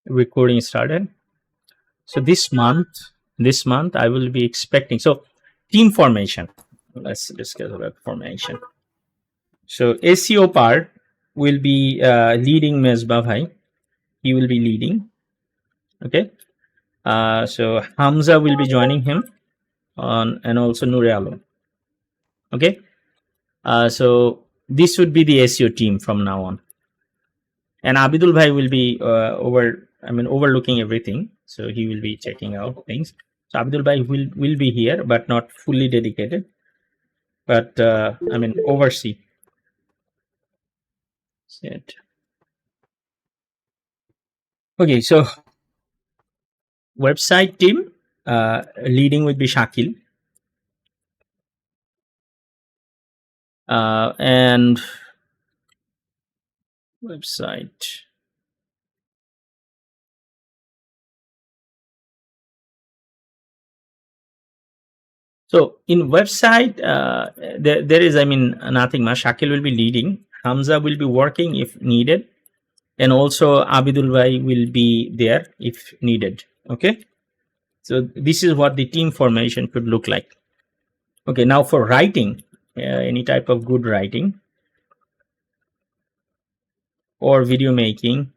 recording started. So this month I will be expecting. So team formation. Let's discuss about formation. So SEO part will be leading Mesbah Bhai. He will be leading. Okay. So Hamza will be joining him on, and also Noor Alam. Okay. So this would be the SEO team from now on. And Abidul Bhai will be overlooking everything. So he will be checking out things. So Abidul Bhai will be here, but not fully dedicated, but oversee. Set. Okay, so website team leading would be Shakil, and website. So in website, there is, nothing much. Shakil will be leading. Hamza will be working if needed, and also Abidul Bhai will be there if needed. Okay, so this is what the team formation could look like. Okay, now for writing, any type of good writing or video making.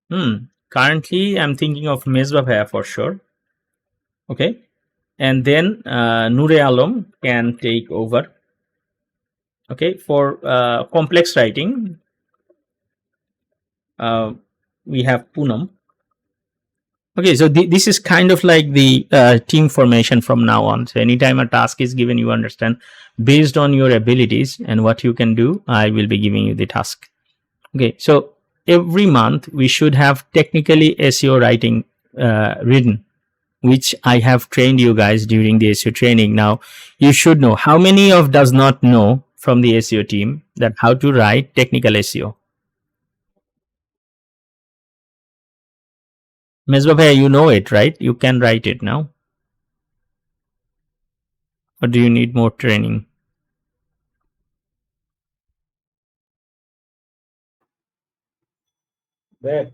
Currently, I'm thinking of Mesbah Bhaiya for sure. Okay, and then Noor Alam can take over. Okay, for complex writing, we have Poonam. Okay, so this is kind of like the team formation from now on. So anytime a task is given, you understand based on your abilities and what you can do, I will be giving you the task. Okay, so every month we should have technically SEO writing written, which I have trained you guys during the SEO training. Now you should know. How many of does not know from the SEO team that how to write technical SEO? Mesbah Bhai, you know it, right? You can write it now. Or do you need more training? Yes,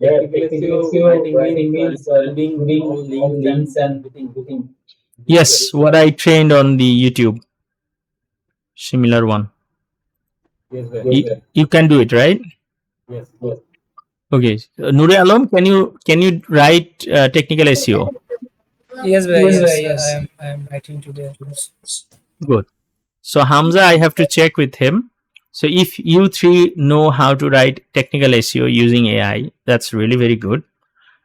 what I trained on the YouTube. Similar one. You can do it, right? Okay. Noor Alam, can you write technical SEO? Yes, bhai, yes. I am writing today. Good. So Hamza, I have to check with him. So if you three know how to write technical SEO using AI, that's really very good.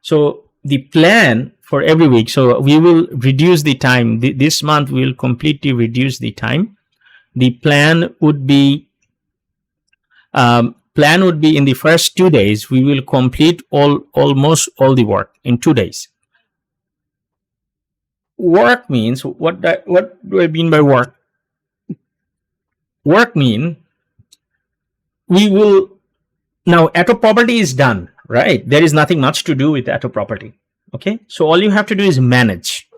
So the plan for every week, so we will reduce the time. This month we will completely reduce the time. The plan would be in the first 2 days we will complete almost all the work in 2 days. Work means what do I mean by work? Work mean we will now auto property is done, right? There is nothing much to do with auto property. Okay, so all you have to do is manage.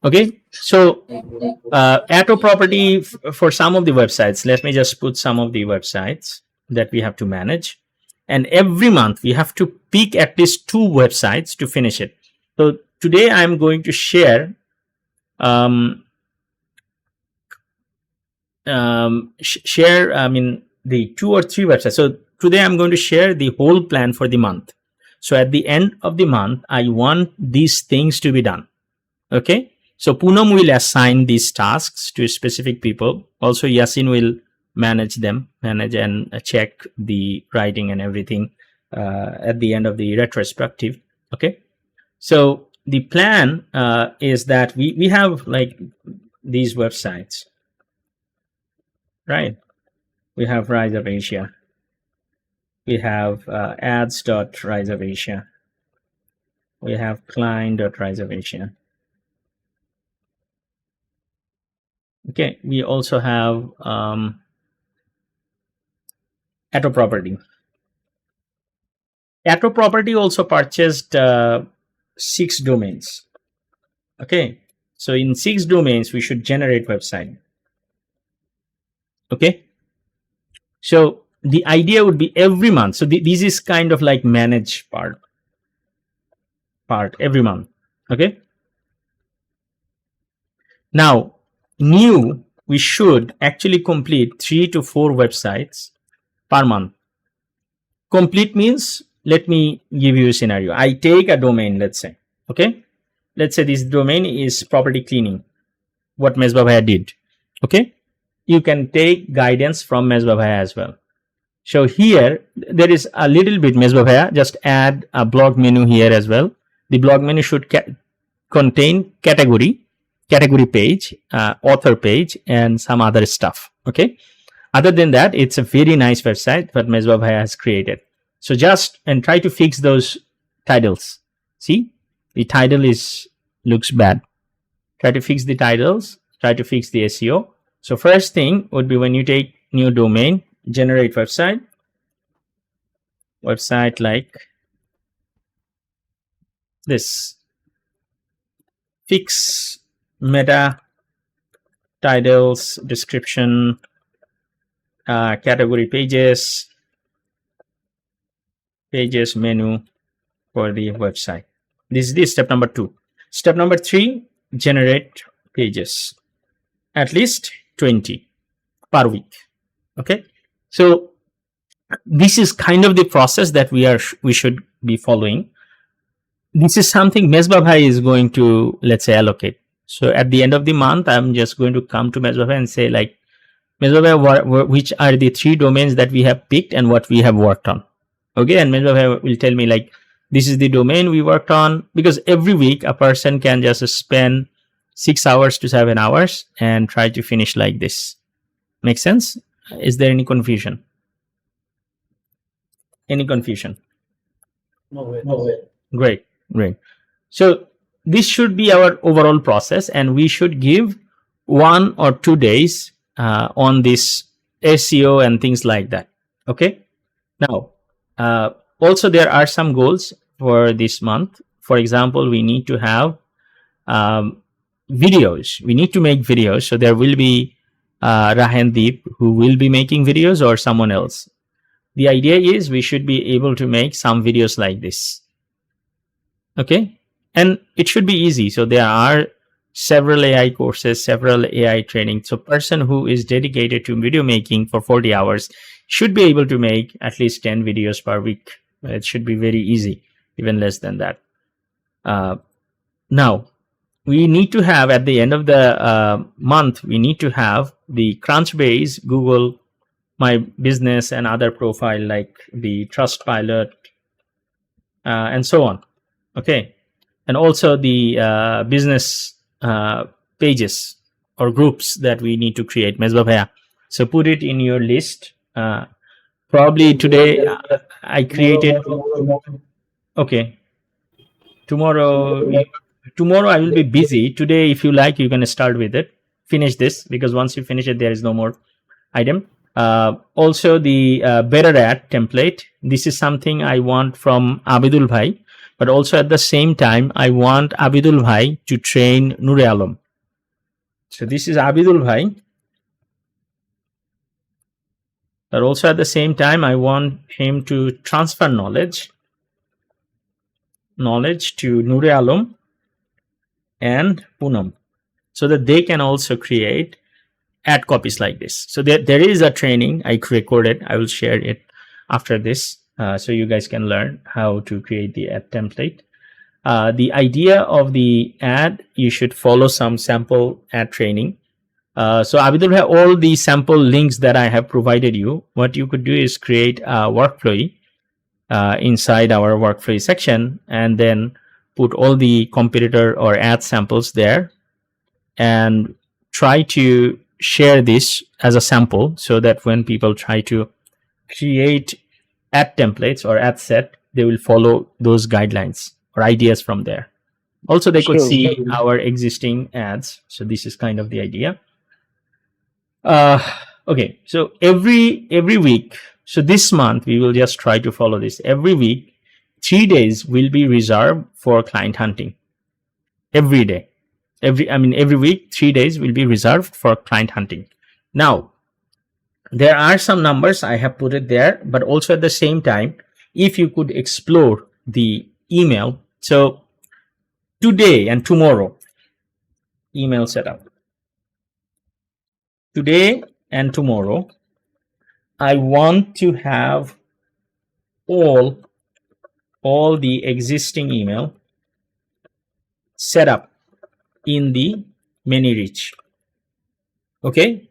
Okay, so auto property for some of the websites, let me just put some of the websites that we have to manage, and every month we have to pick at least 2 websites to finish it. So today I'm going to share the 2 or 3 websites. So today I'm going to share the whole plan for the month. So at the end of the month, I want these things to be done. Okay, so Poonam will assign these tasks to specific people. Also Yasin will manage and check the writing and everything at the end of the retrospective. Okay, so the plan is that we have like these websites, right? We have Rise of Asia. We have ads.rise of Asia. We have client.rise of Asia. Okay, we also have Atto Property. Atto Property also purchased 6 domains. Okay, so in 6 domains we should generate website. Okay, so the idea would be every month. So this is kind of like manage part every month. Okay. Now, new, we should actually complete 3 to 4 websites per month. Complete means, let me give you a scenario. I take a domain, let's say, okay? Let's say this domain is property cleaning, what Mesbah Bhaiya did, okay? You can take guidance from Mesbah Bhaiya as well. So here, there is a little bit Mesbah Bhaiya, just add a blog menu here as well. The blog menu should contain category page, author page, and some other stuff, okay? Other than that, it's a very nice website that Mesbah Bhaiya has created. So just and try to fix those titles. See, the title looks bad. Try to fix the titles. Try to fix the SEO. So first thing would be when you take new domain, generate website like this. Fix meta, titles, description, category pages menu for the website. This is step number 2. Step number 3, generate pages, at least 20 per week. Okay, so this is kind of the process that we should be following. This is something Mesbah Bhai is going to, let's say, allocate. So at the end of the month, I'm just going to come to Mesbah Bhai and say, like, Mesbah Bhai, which are the 3 domains that we have picked and what we have worked on. Okay, and Mesbah Bhai will tell me, like, this is the domain we worked on, because every week a person can just spend 6 hours to 7 hours and try to finish like this. Make sense? Is there any confusion? Any confusion? No way. Great. So this should be our overall process, and we should give 1 or 2 days on this SEO and things like that. Okay. Now, also there are some goals for this month. For example, we need to have videos. We need to make videos. So there will be Rahandeep who will be making videos, or someone else. The idea is we should be able to make some videos like this. Okay, and it should be easy. So there are several AI courses, several AI training. So person who is dedicated to video making for 40 hours should be able to make at least 10 videos per week. It should be very easy, even less than that. Now, we need to have, at the end of the month, we need to have the Crunchbase, Google My Business, and other profile like the Trustpilot, and so on. Okay, and also the business pages or groups that we need to create, Mesbah Bhaiya. So put it in your list. Probably today I created. Okay, tomorrow I will be busy. Today, if you like, you can start with it. Finish this, because once you finish it, there is no more item. Also the better ad template. This is something I want from Abidul Bhai. But also at the same time, I want Abidul Bhai to train Nure Alam. So this is Abidul Bhai. But also at the same time, I want him to transfer knowledge to Nure Alam and Poonam, so that they can also create ad copies like this. So there is a training I recorded. I will share it after this. So you guys can learn how to create the ad template. The idea of the ad, you should follow some sample ad training. So Abidul have all the sample links that I have provided you. What you could do is create a workflow inside our workflow section, and then put all the competitor or ad samples there, and try to share this as a sample, so that when people try to create ad templates or ad set, they will follow those guidelines or ideas from there. Also, they could see our existing ads. So this is kind of the idea. Okay, so every week, so this month we will just try to follow this. Every week, 3 days will be reserved for client hunting. Every day, every week, 3 days will be reserved for client hunting. Now, there are some numbers I have put it there, but also at the same time, if you could explore the email. So today and tomorrow, email setup. Today and tomorrow, I want to have all the existing email set up in the mini reach. Okay.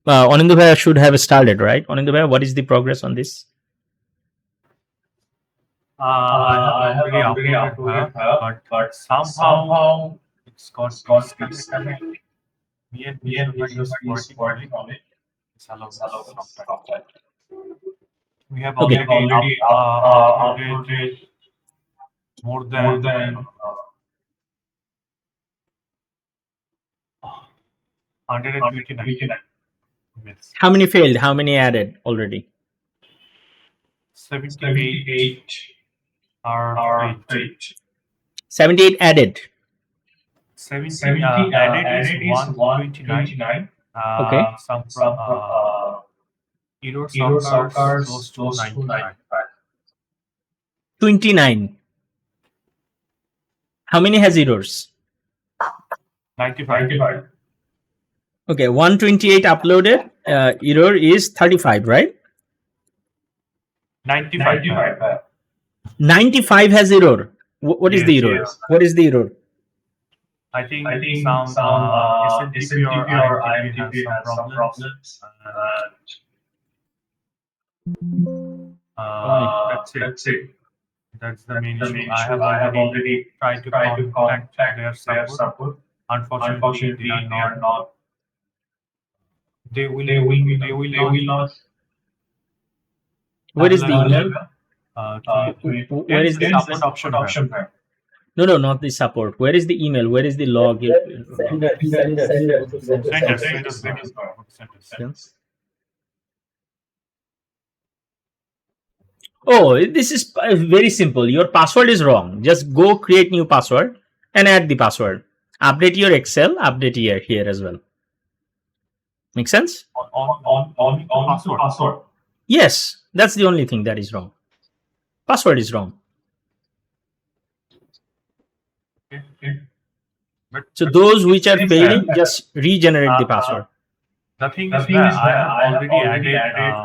Anandu Bhaiya should have started, right? Anandu Bhaiya, what is the progress on this? I have already uploaded her, but somehow it's got disconnected. Me and just working on it. It's allowed sometime. We have Okay. already uploaded more than 129 minutes. How many failed? How many added already? 78 are failed. 78 added. 70 added is 129. Okay. Some from error occurs close to 99. 29. How many has errors? 95. Okay, 128 uploaded. Error is 35, right? 95. 95 has error. What is Yes, the error? yes. What is the error? I think some SMTP or IMTP has some problems. That's it. That's the main issue. I have already tried to contact their support. Unfortunately, they are not. They will not. Where is the email? Where is the support option? No, not the support. Where is the email? Where is the log? Send. Oh, this is very simple. Your password is wrong. Just go create new password and add the password. Update your Excel, update here as well. Make sense? On password. Yes, that's the only thing that is wrong. Password is wrong. So those which are failing, just regenerate the password. The thing is that I have already added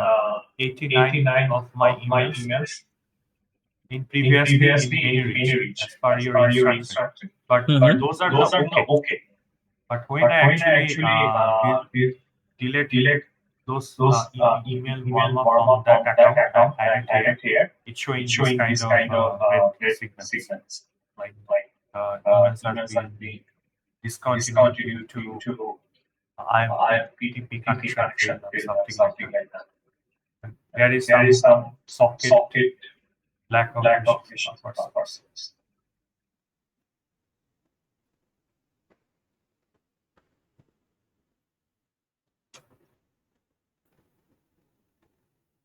89 of my emails in previously in reach as per your instruction. But those are okay. But when I actually delete those email warm up on that account and added here, it's showing this kind of red signals. Like emails are being discontinued due to IMTP connection failed or something like that. And there is some socket lack of persons.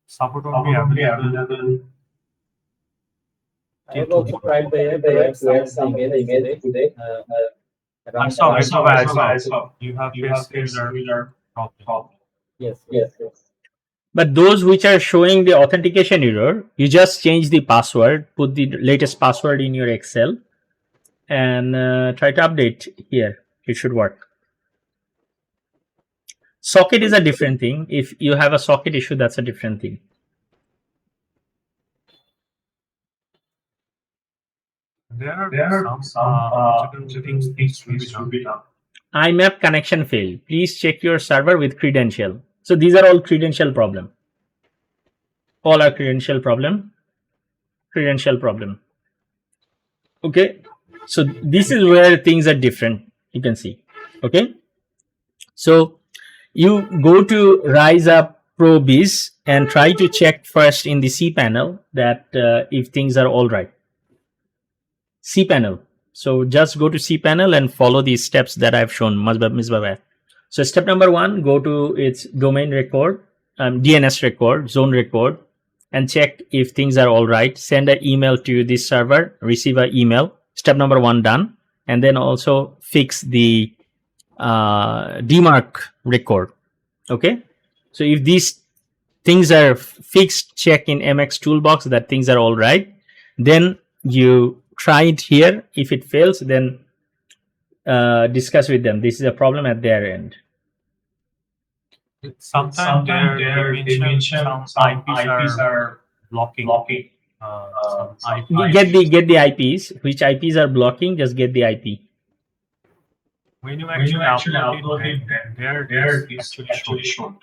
Support will be available. I have also tried to add some email today. I saw. You have faced similar problem. Yes. But those which are showing the authentication error, you just change the password, put the latest password in your Excel, and try to update here. It should work. Socket is a different thing. If you have a socket issue, that's a different thing. There are some things to be done. IMAP connection failed. Please check your server with credential. So these are all credential problem. All are credential problem. Okay. So this is where things are different. You can see. Okay. So you go to Rise Up Pro Biz and try to check first in the cPanel that if things are all right. cPanel. So just go to cPanel and follow these steps that I've shown. So step number 1, go to its domain record, DNS record, zone record, and check if things are all right. Send an email to this server, receive an email. Step number 1 done. And then also fix the DMARC record. Okay. So if these things are fixed, check in MX toolbox that things are all right. Then you try it here. If it fails, then discuss with them. This is a problem at their end. Sometimes they mention some IPs are blocking. Some Get the IPs. Which IPs are blocking? Just get the IP. When you actually upload it, then there it is actually shown.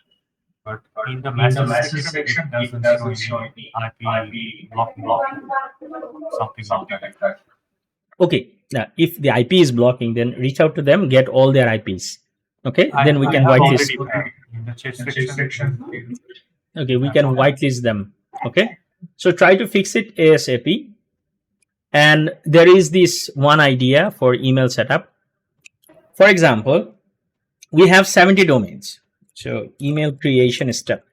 But in the message section, it doesn't show any IP blocking, something like that. Okay. Now, if the IP is blocking, then reach out to them. Get all their IPs. Okay. Then we can whitelist. In the chat section. Okay, we can whitelist them. Okay. So try to fix it ASAP. And there is this one idea for email setup. For example, we have 70 domains. So email creation step.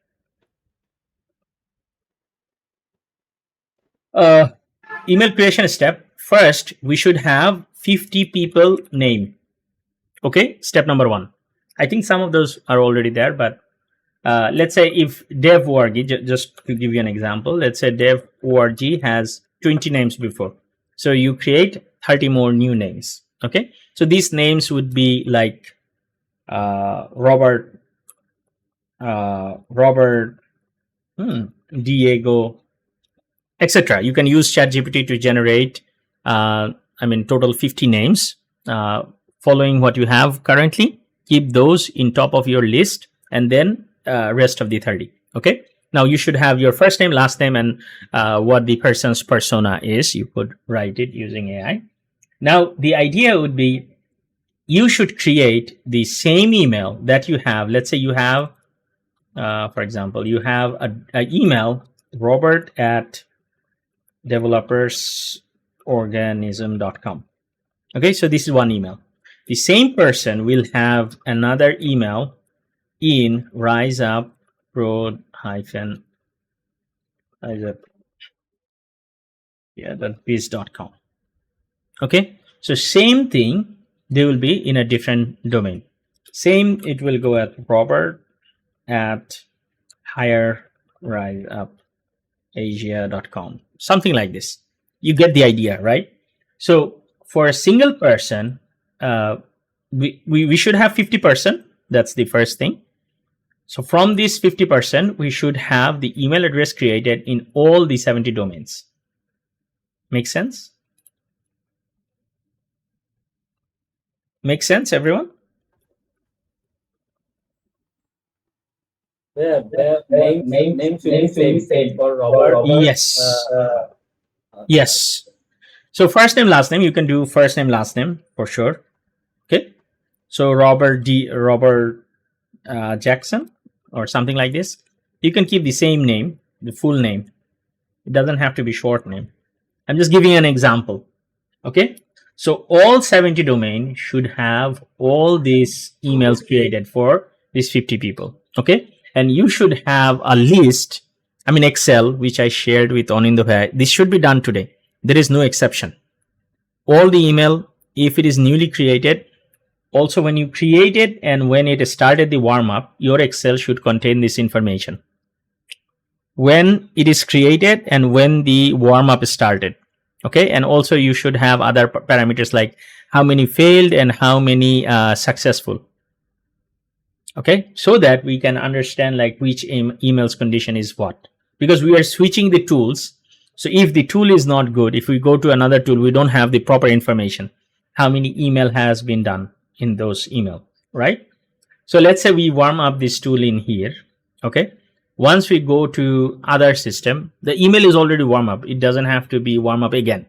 Email creation step. First, we should have 50 people name. Okay, step number 1. I think some of those are already there, but let's say if dev.org, just to give you an example, let's say dev.org has 20 names before. So you create 30 more new names. Okay, so these names would be like Robert, Diego, etc. You can use ChatGPT to generate, total 50 names. Following what you have currently, keep those in top of your list, and then rest of the 30. Okay. Now you should have your first name, last name, and what the person's persona is. You could write it using AI. Now the idea would be you should create the same email that you have. Let's say you have, for example, you have an email, robert@developersorganism.com. Okay, so this is one email. The same person will have another email in riseup.biz.com. Okay, so same thing, they will be in a different domain. Same, it will go at robert@higherriseupasia.com, something like this. You get the idea, right? So for a single person, we should have 50%. That's the first thing. So from this 50%, we should have the email address created in all the 70 domains. Make sense? Make sense, everyone? Name should be same for Robert. Yes. Yes. So first name, last name, you can do first name, last name for sure. Okay. So Robert Jackson or something like this. You can keep the same name, the full name. It doesn't have to be short name. I'm just giving an example. Okay. So all 70 domains should have all these emails created for these 50 people. Okay. And you should have a list, Excel, which I shared with Anindabhai. This should be done today. There is no exception. All the email, if it is newly created, also when you create it and when it started the warm up, your Excel should contain this information. When it is created and when the warm up started. Okay. And also you should have other parameters like how many failed and how many successful. Okay. So that we can understand like which email's condition is what, because we are switching the tools. So if the tool is not good, if we go to another tool, we don't have the proper information. How many email has been done in those email, right? So let's say we warm up this tool in here. Okay. Once we go to other system, the email is already warm up. It doesn't have to be warm up again.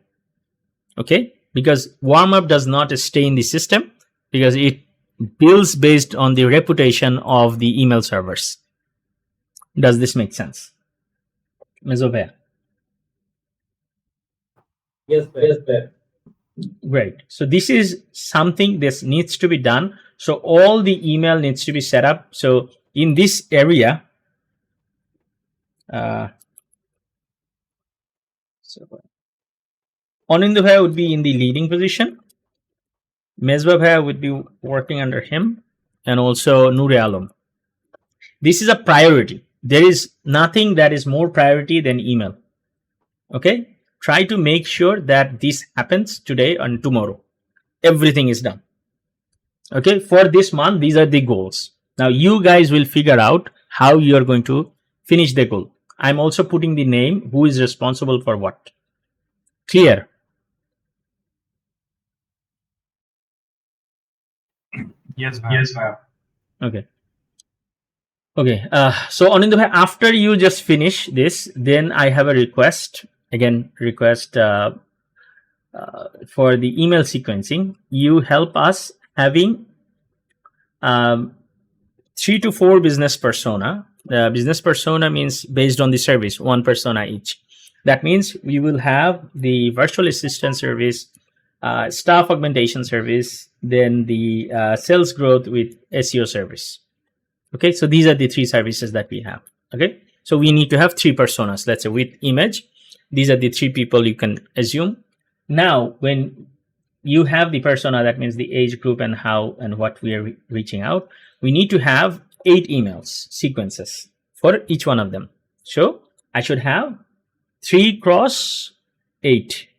Okay. Because warm up does not stay in the system because it builds based on the reputation of the email servers. Does this make sense? Mezobea. Yes, sir. Great. So this is something that needs to be done. So all the email needs to be set up. So in this area, Anindabhai would be in the leading position. Mesbah Bhai would be working under him, and also Noor Alam. This is a priority. There is nothing that is more priority than email. Okay, try to make sure that this happens today and tomorrow. Everything is done. Okay, for this month, these are the goals. Now you guys will figure out how you are going to finish the goal. I'm also putting the name, who is responsible for what. Clear? Yes, ma'am. Okay. Okay. So Anindya bhai, after you just finish this, then I have a request. Again, request for the email sequencing. You help us having 3 to 4 business persona. Business persona means based on the service, one persona each. That means we will have the virtual assistant service, staff augmentation service, then the sales growth with SEO service. Okay, so these are the 3 services that we have. Okay, so we need to have 3 personas. Let's say with image, these are the 3 people you can assume. Now, when you have the persona, that means the age group and how and what we are reaching out, we need to have 8 emails sequences for each one of them. So I should have 3 cross 8,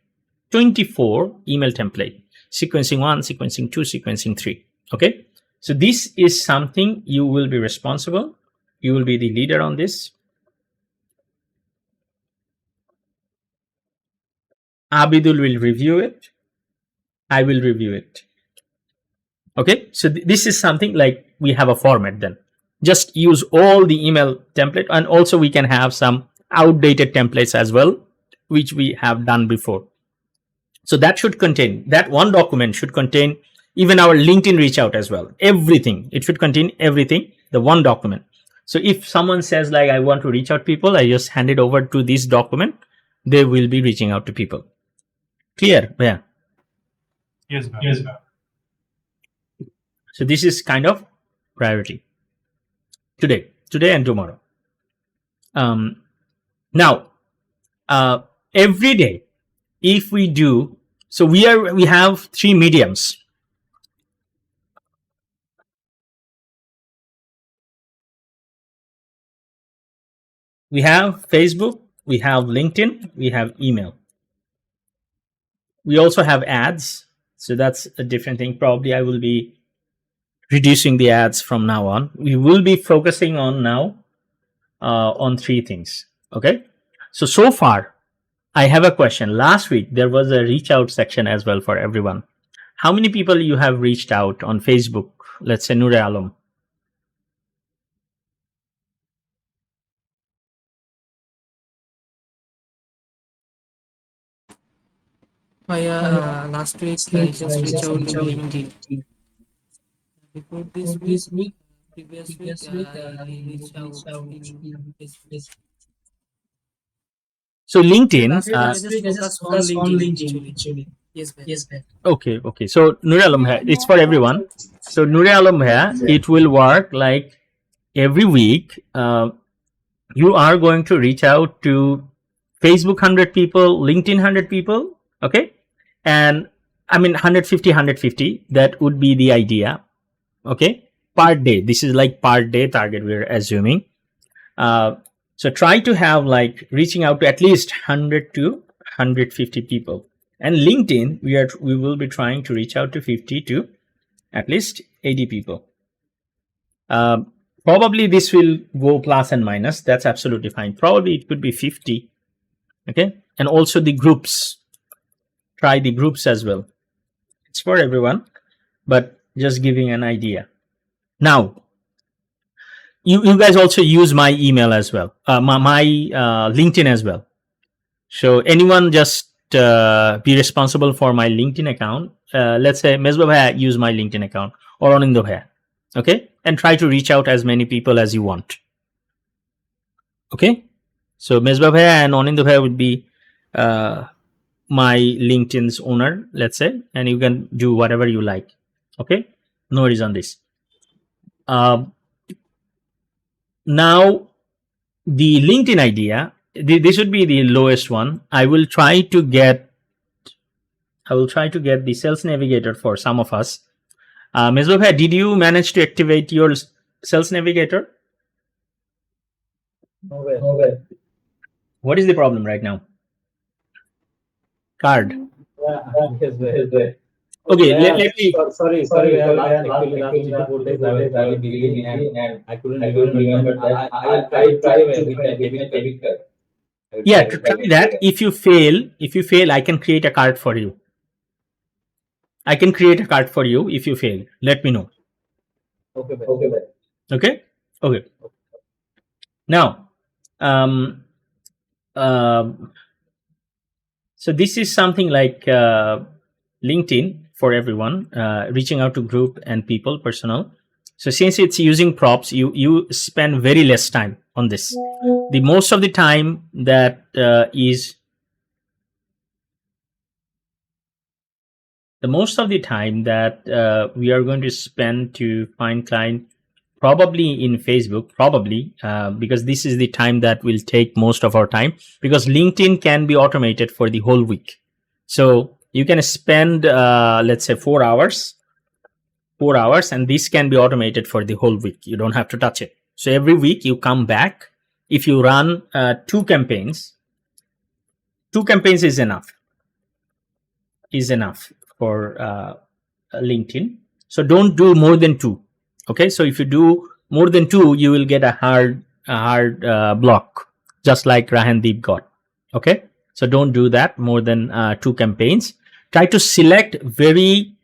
24 email template, sequencing 1, sequencing 2, sequencing 3. Okay, so this is something you will be responsible. You will be the leader on this. Abidul will review it. I will review it. Okay, so this is something like we have a format then. Just use all the email template, and also we can have some outdated templates as well, which we have done before. So that should contain, that one document should contain even our LinkedIn reach out as well. Everything. It should contain everything, the one document. So if someone says like, I want to reach out people, I just hand it over to this document. They will be reaching out to people. Clear? Yeah. Yes, ma'am. Yes, ma'am. So this is kind of priority today and tomorrow. Now, every day, if we do, so we have 3 mediums. We have Facebook, we have LinkedIn, we have email. We also have ads. So that's a different thing. Probably I will be reducing the ads from now on. We will be focusing on now on 3 things. Okay. So far, I have a question. Last week, there was a reach out section as well for everyone. How many people you have reached out on Facebook? Let's say Noor Alam. Last week I just reached out to LinkedIn. Before this week, previous week, I reached out in Facebook. So LinkedIn. Last week I just focused on LinkedIn actually. Yes, ma'am. Okay. So Noor Alam hai, it's for everyone. So Noor Alam hai, it will work like every week. You are going to reach out to Facebook 100 people, LinkedIn 100 people. Okay, and I mean 150. That would be the idea. Okay, per day. This is like per day target we're assuming. So try to have like reaching out to at least 100 to 150 people. And LinkedIn, we will be trying to reach out to 50 to at least 80 people. Probably this will go plus and minus. That's absolutely fine. Probably it could be 50. Okay, and also the groups. Try the groups as well. It's for everyone, but just giving an idea. Now, you guys also use my email as well, my LinkedIn as well. So anyone just be responsible for my LinkedIn account. Let's say Mesbah bhai use my LinkedIn account, or Anindya bhai. Okay, and try to reach out as many people as you want. Okay, so Mesbah bhai and Anindya bhai would be my LinkedIn's owner, let's say, and you can do whatever you like. Okay, no worries on this. Now, the LinkedIn idea, this would be the lowest one. I will try to get the sales navigator for some of us. Ms. Bhabha, did you manage to activate your sales navigator? Okay. What is the problem right now? Card. Yes, bhai. Okay, Bhaiya, let me. sorry, bhaiya. Last actually last 3 to 4 days I was really busy and I couldn't remember that. I will try today bhaiya, with my debit card. I will Yeah, try to that. try that. If you fail, I can create a card for you. I can create a card for you if you fail. Let me know. Okay, bhai. Okay. Okay. Now, um, uh, so this is something like LinkedIn for everyone, reaching out to group and people, personal. So since it's using props, you spend very less time on this. The most of the time that is the most of the time that we are going to spend to find client probably in Facebook, probably because this is the time that will take most of our time, because LinkedIn can be automated for the whole week. So you can spend let's say 4 hours, and this can be automated for the whole week. You don't have to touch it. So every week you come back. If you run two campaigns is enough for LinkedIn. So don't do more than two. Okay, so if you do more than two, you will get a hard block, just like Rahandeep got. Okay, so don't do that more than two campaigns. Try to select very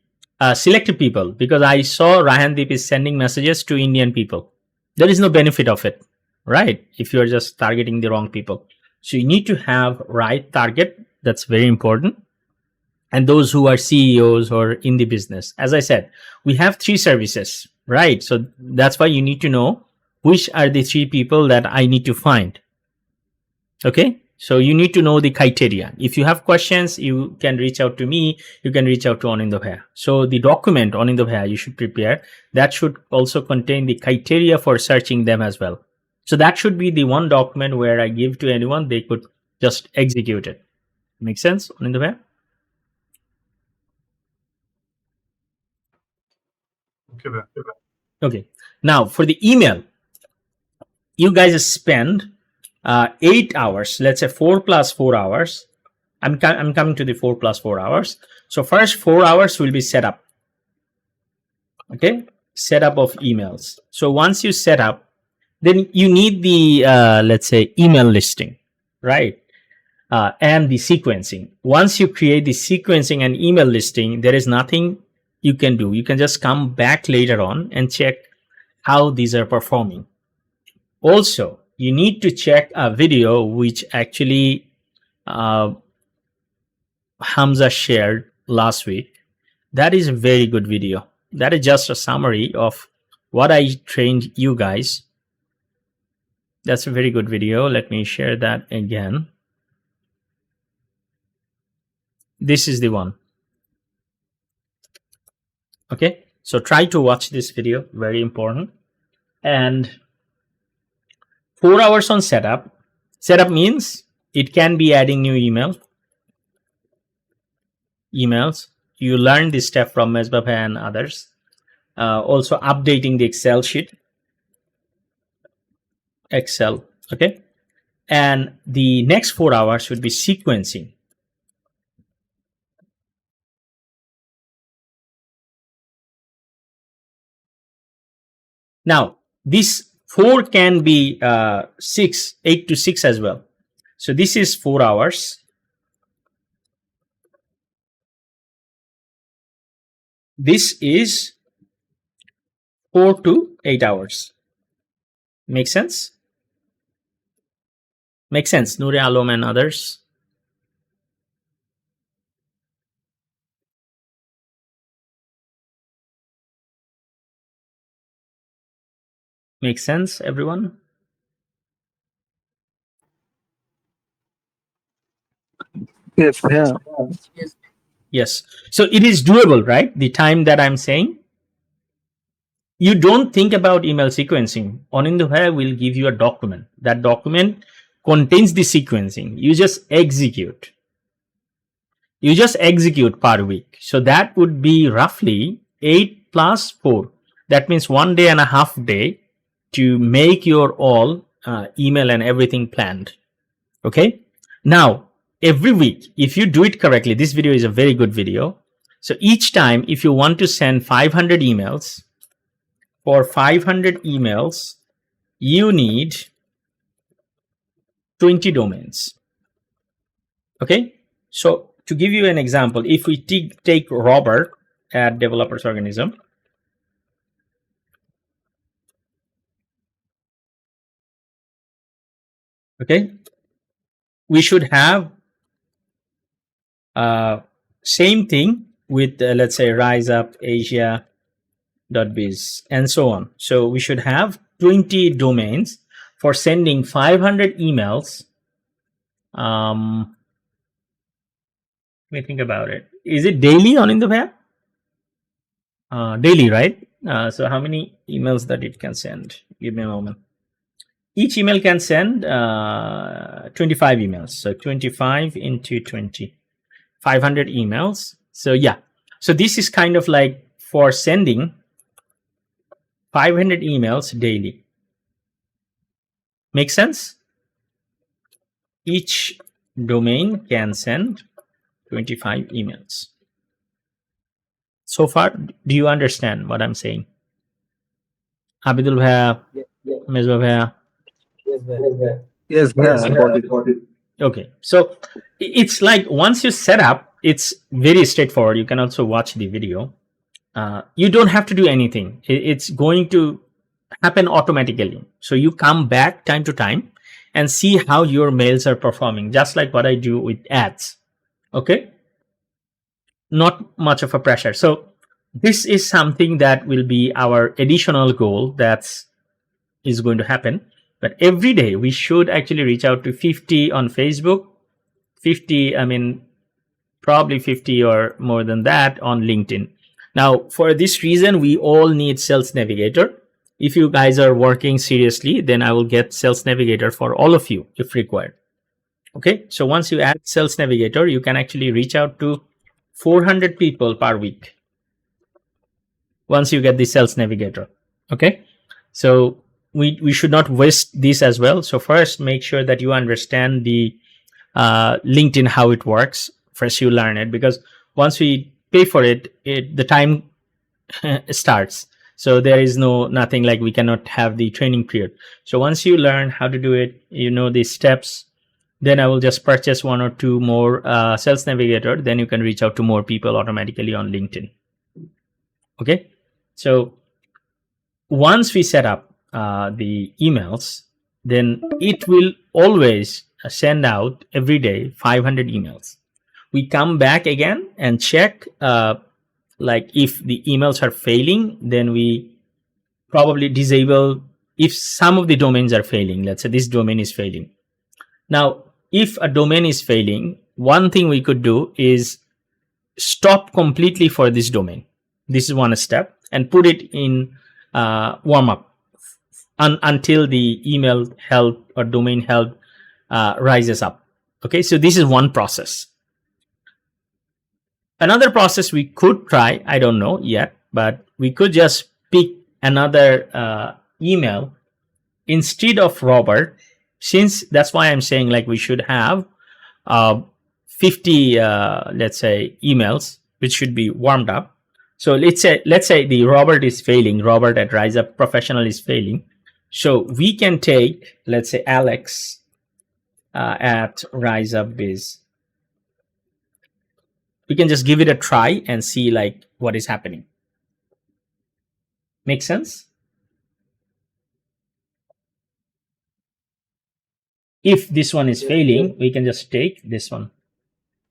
selective people, because I saw Rahandeep is sending messages to Indian people. There is no benefit of it, right? If you are just targeting the wrong people. So you need to have right target. That's very important. And those who are CEOs or in the business. As I said, we have 3 services, right? So that's why you need to know which are the 3 people that I need to find. Okay, so you need to know the criteria. If you have questions, you can reach out to me. You can reach out to Anindo Bhaiya. So the document Anindo Bhaiya you should prepare, that should also contain the criteria for searching them as well. So that should be the one document where I give to anyone, they could just execute it. Make sense, Anindo Bhaiya? Okay, bhaiya. Okay. Now for the email, you guys spend 8 hours. Let's say 4 plus 4 hours. I'm coming to the 4 plus 4 hours. So first 4 hours will be setup. Okay, setup of emails. So once you set up, then you need the let's say email listing, right? And the sequencing. Once you create the sequencing and email listing, there is nothing you can do. You can just come back later on and check how these are performing. Also, you need to check a video which actually Hamza shared last week. That is a very good video. That is just a summary of what I trained you guys. That's a very good video. Let me share that again. This is the one. Okay, so try to watch this video, very important. And 4 hours on setup. Setup means it can be adding new emails. You learn this step from Mesbah and others. Also updating the Excel sheet. Okay. And the next 4 hours would be sequencing. Now, this 4 can be 8 to 6 as well. So this is 4 hours. This is 4 to 8 hours. Make sense? Make sense, Noor Alam and others? Make sense, everyone? Yes, yeah. Yes. So it is doable, right? The time that I'm saying. You don't think about email sequencing. Anindo Bhaiya will give you a document. That document contains the sequencing. You just execute. You just execute per week. So that would be roughly 8 plus 4. That means 1 day and a half day to make your all email and everything planned. Okay, now every week, if you do it correctly, this video is a very good video. So each time, if you want to send 500 emails, for 500 emails, you need 20 domains. Okay, so to give you an example, if we take Robert at developers organism, okay, we should have same thing with let's say riseupasia.biz and so on. So we should have 20 domains for sending 500 emails. Let me think about it. Is it daily on in the web? Daily, right? So how many emails that it can send? Give me a moment. Each email can send 25 emails. So 25 into 20, 500 emails. So yeah. So this is kind of like for sending 500 emails daily. Make sense? Each domain can send 25 emails. So far, do you understand what I'm saying? Abidul Bhaiya, Mezba Bhaiya. Yes, bhaiya, I got it. Okay, so it's like once you set up, it's very straightforward. You can also watch the video. You don't have to do anything. It's going to happen automatically. So you come back time to time and see how your mails are performing, just like what I do with ads. Okay, not much of a pressure. So this is something that will be our additional goal that is going to happen. But every day we should actually reach out to 50 on Facebook, 50, I mean, probably 50 or more than that on LinkedIn. Now, for this reason, we all need Sales Navigator. If you guys are working seriously, then I will get Sales Navigator for all of you if required. Okay, so once you add Sales Navigator, you can actually reach out to 400 people per week once you get the Sales Navigator. Okay, so we should not waste this as well. So first, make sure that you understand the LinkedIn, how it works. First, you learn it, because once we pay for it, the time starts. So there is nothing like we cannot have the training period. So once you learn how to do it, you know the steps, then I will just purchase 1 or 2 more Sales Navigator. Then you can reach out to more people automatically on LinkedIn. Okay, so once we set up the emails, then it will always send out every day 500 emails. We come back again and check like if the emails are failing, then we probably disable if some of the domains are failing. Let's say this domain is failing. Now, if a domain is failing, one thing we could do is stop completely for this domain. This is one step, and put it in warm up until the email health or domain health rises up. Okay, so this is one process. Another process we could try, I don't know yet, but we could just pick another email instead of Robert, since that's why I'm saying like we should have 50 let's say emails which should be warmed up. So let's say the Robert is failing, Robert at Rise Up Professional is failing. So we can take, let's say, Alex at Rise Up Biz. We can just give it a try and see like what is happening. Make sense? If this one is failing, we can just take this one.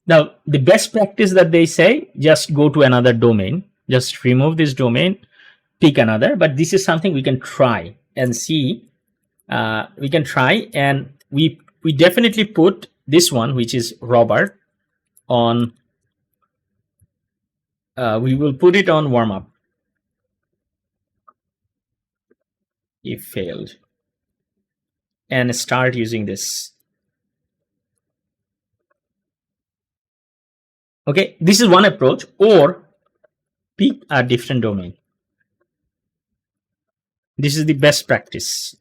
Now, the best practice that they say, just go to another domain, just remove this domain, pick another. But this is something we can try and see. We can try, and we definitely put this one, which is Robert, on. We will put it on warm up. If failed, and start using this. Okay, this is one approach, or pick a different domain. This is the best practice.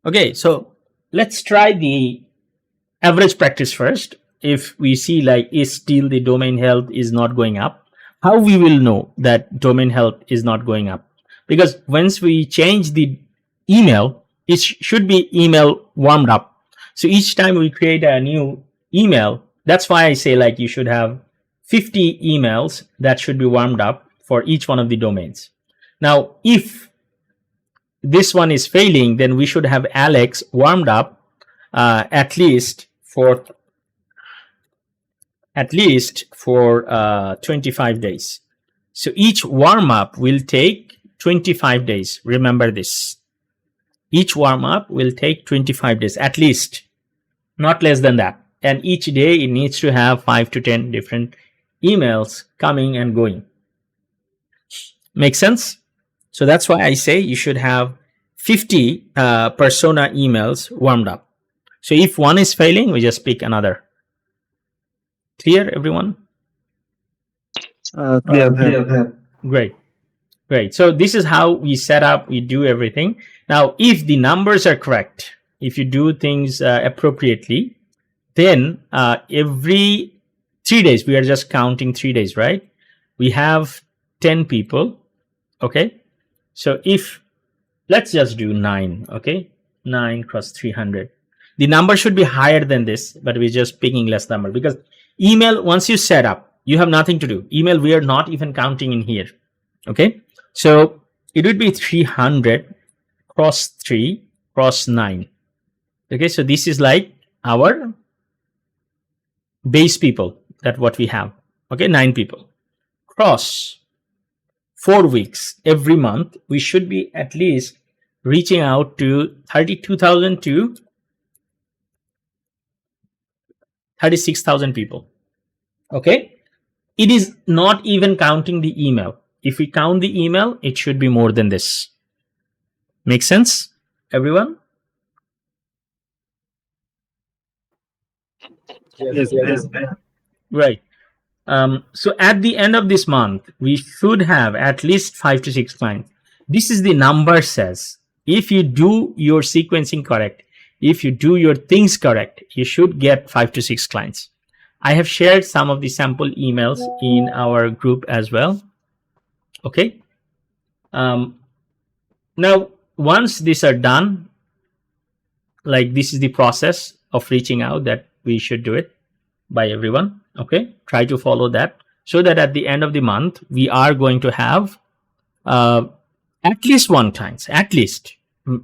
Okay, so let's try the average practice first. If we see like is still the domain health is not going up, how we will know that domain health is not going up? Because once we change the email, it should be email warmed up. So each time we create a new email, that's why I say like you should have 50 emails that should be warmed up for each one of the domains. Now, if this one is failing, then we should have Alex warmed up at least for 25 days. So each warm up will take 25 days. Remember this. Each warm up will take 25 days at least, not less than that. And each day it needs to have 5 to 10 different emails coming and going. Make sense? So that's why I say you should have 50 persona emails warmed up. So if one is failing, we just pick another. Clear, everyone? Clear. Great. So this is how we set up, we do everything. Now, if the numbers are correct, if you do things appropriately, then every 3 days, we are just counting 3 days, right? We have 10 people. Okay. So if, let's just do 9. Okay. 9 cross 300. The number should be higher than this, but we're just picking less number because email, once you set up, you have nothing to do. Email, we are not even counting in here. Okay. So it would be 300 cross 3 cross 9. Okay. So this is like our base people, that what we have. Okay. 9 people. Cross 4 weeks every month, we should be at least reaching out to 32,000 to 36,000 people. Okay. It is not even counting the email. If we count the email, it should be more than this. Make sense, everyone? Yes. Right. So at the end of this month, we should have at least 5 to 6 clients. This is the number says. If you do your sequencing correct, if you do your things correct, you should get 5 to 6 clients. I have shared some of the sample emails in our group as well. Okay. Now, once these are done, like this is the process of reaching out that we should do it by everyone. Okay. Try to follow that so that at the end of the month, we are going to have at least 1 client, at least.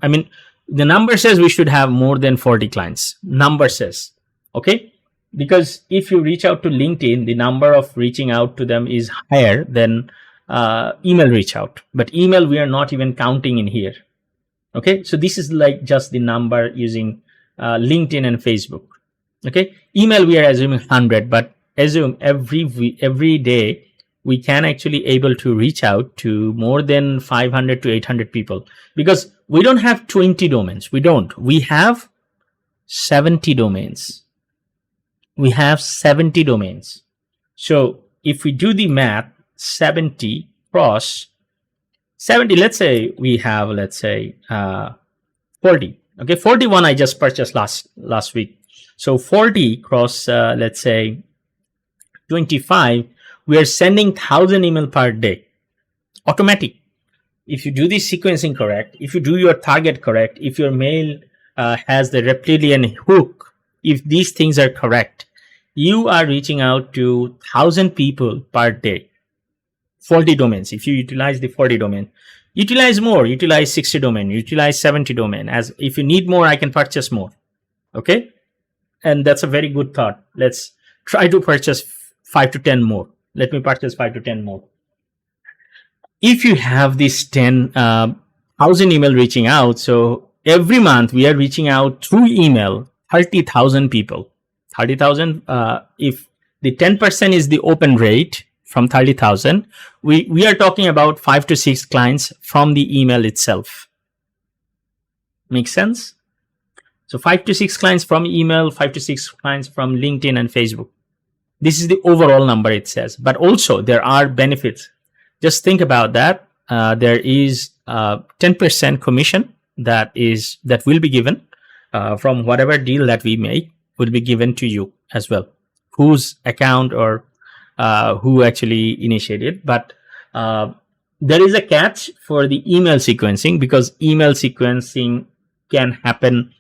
I mean, the number says we should have more than 40 clients. Number says, okay. Because if you reach out to LinkedIn, the number of reaching out to them is higher than email reach out. But email, we are not even counting in here. Okay. So this is like just the number using LinkedIn and Facebook. Okay. Email, we are assuming 100, but assume every day we can actually able to reach out to more than 500 to 800 people because we don't have 20 domains. We have 70 domains. We have 70 domains. So if we do the math, 70 cross 70, let's say we have, 40. Okay. 41 I just purchased last week. So 40 cross, let's say 25, we are sending 1,000 email per day. Automatic. If you do the sequencing correct, if you do your target correct, if your mail has the reptilian hook, if these things are correct, you are reaching out to 1,000 people per day. 40 domains. If you utilize the 40 domain, utilize more, utilize 60 domain, utilize 70 domain. As if you need more, I can purchase more. Okay. And that's a very good thought. Let's try to purchase 5 to 10 more. Let me purchase 5 to 10 more. If you have this 10,000 email reaching out, so every month we are reaching out through email 30,000 people. 30,000. If the 10% is the open rate from 30,000, we are talking about 5 to 6 clients from the email itself. Make sense? So 5 to 6 clients from email, 5 to 6 clients from LinkedIn and Facebook. This is the overall number it says, but also there are benefits. Just think about that. There is 10% commission that will be given from whatever deal that we make will be given to you as well, whose account or who actually initiated. But there is a catch for the email sequencing, because email sequencing can happen.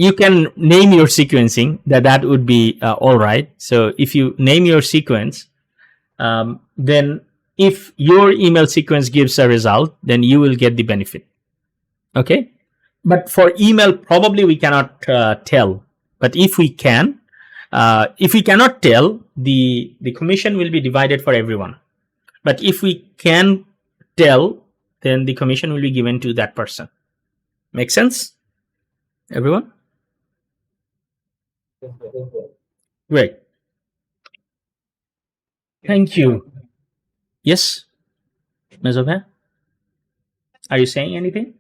You can name your sequencing, that would be all right. So if you name your sequence, then if your email sequence gives a result, then you will get the benefit. Okay, but for email probably we cannot tell. But if we can, if we cannot tell, the commission will be divided for everyone. But if we can tell, then the commission will be given to that person. Make sense, everyone? Great. Thank you. Yes, Ms. Obha? Are you saying anything?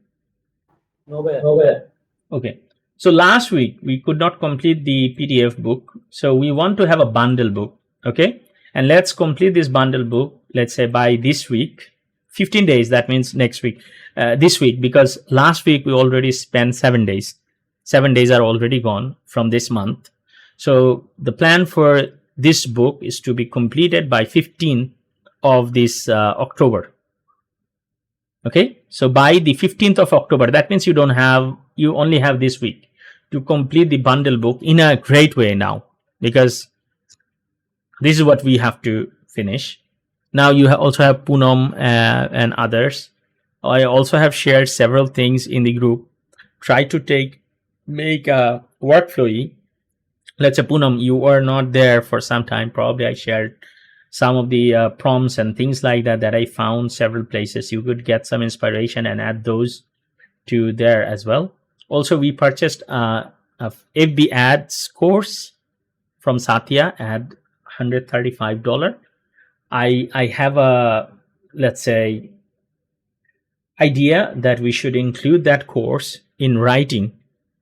No bad. Okay. So last week we could not complete the PDF book. So we want to have a bundle book. Okay. And let's complete this bundle book, let's say by this week, 15 days. That means next week, this week, because last week we already spent 7 days. 7 days are already gone from this month. So the plan for this book is to be completed by 15th of this October. Okay, so by the 15th of October, that means you only have this week to complete the bundle book in a great way now, because this is what we have to finish. Now you also have Poonam and others. I also have shared several things in the group. Try to make a workflowy. Let's say Poonam, you were not there for some time. Probably I shared some of the prompts and things like that I found several places. You could get some inspiration and add those to there as well. Also, we purchased a FB ads course from Satya at $135. I have a, let's say, idea that we should include that course in writing,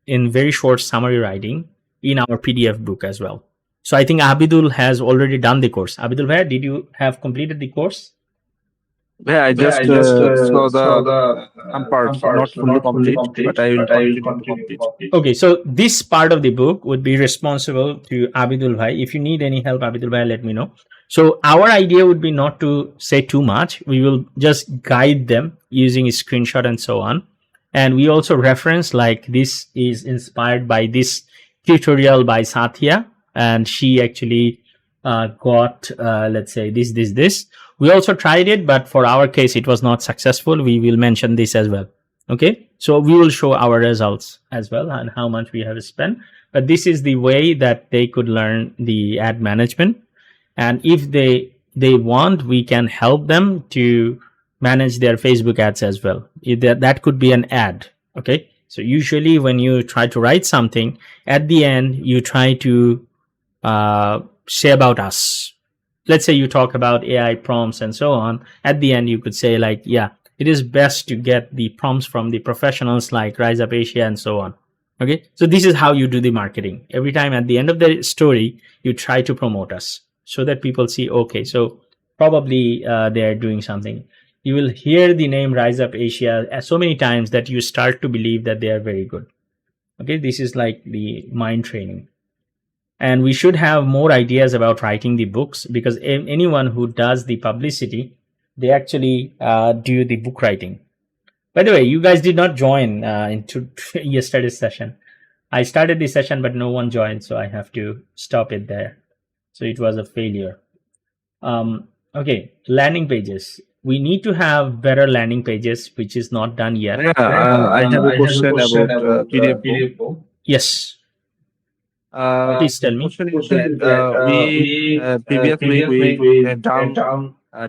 in very short summary writing, in our PDF book as well. So I think Abidul has already done the course. Abidul, where did you have completed the course? Yeah, I just saw the some parts, not fully complete, but I will continue to complete. Okay, so this part of the book would be responsible to Abidul Bhai. If you need any help, Abidul Bhai, let me know. So our idea would be not to say too much. We will just guide them using a screenshot and so on. And we also reference, like, this is inspired by this tutorial by Satya, and she actually got, let's say, this. We also tried it, but for our case, it was not successful. We will mention this as well. Okay, so we will show our results as well and how much we have spent. But this is the way that they could learn the ad management. And if they want, we can help them to manage their Facebook ads as well. That could be an ad. Okay, so usually when you try to write something, at the end, you try to say about us. Let's say you talk about AI prompts and so on. At the end, you could say, like, yeah, it is best to get the prompts from the professionals like Rise Up Asia and so on. Okay, so this is how you do the marketing. Every time at the end of the story, you try to promote us so that people see, okay, so probably they are doing something. You will hear the name Rise Up Asia so many times that you start to believe that they are very good. Okay, this is like the mind training. And we should have more ideas about writing the books, because anyone who does the publicity, they actually do the book writing. By the way, you guys did not join into yesterday's session. I started the session, but no one joined, so I have to stop it there. So it was a failure. Okay, landing pages. We need to have better landing pages, which is not done yet. Yeah, I have a question about PDF book. Yes. Please tell me. Question is that we previous week we had done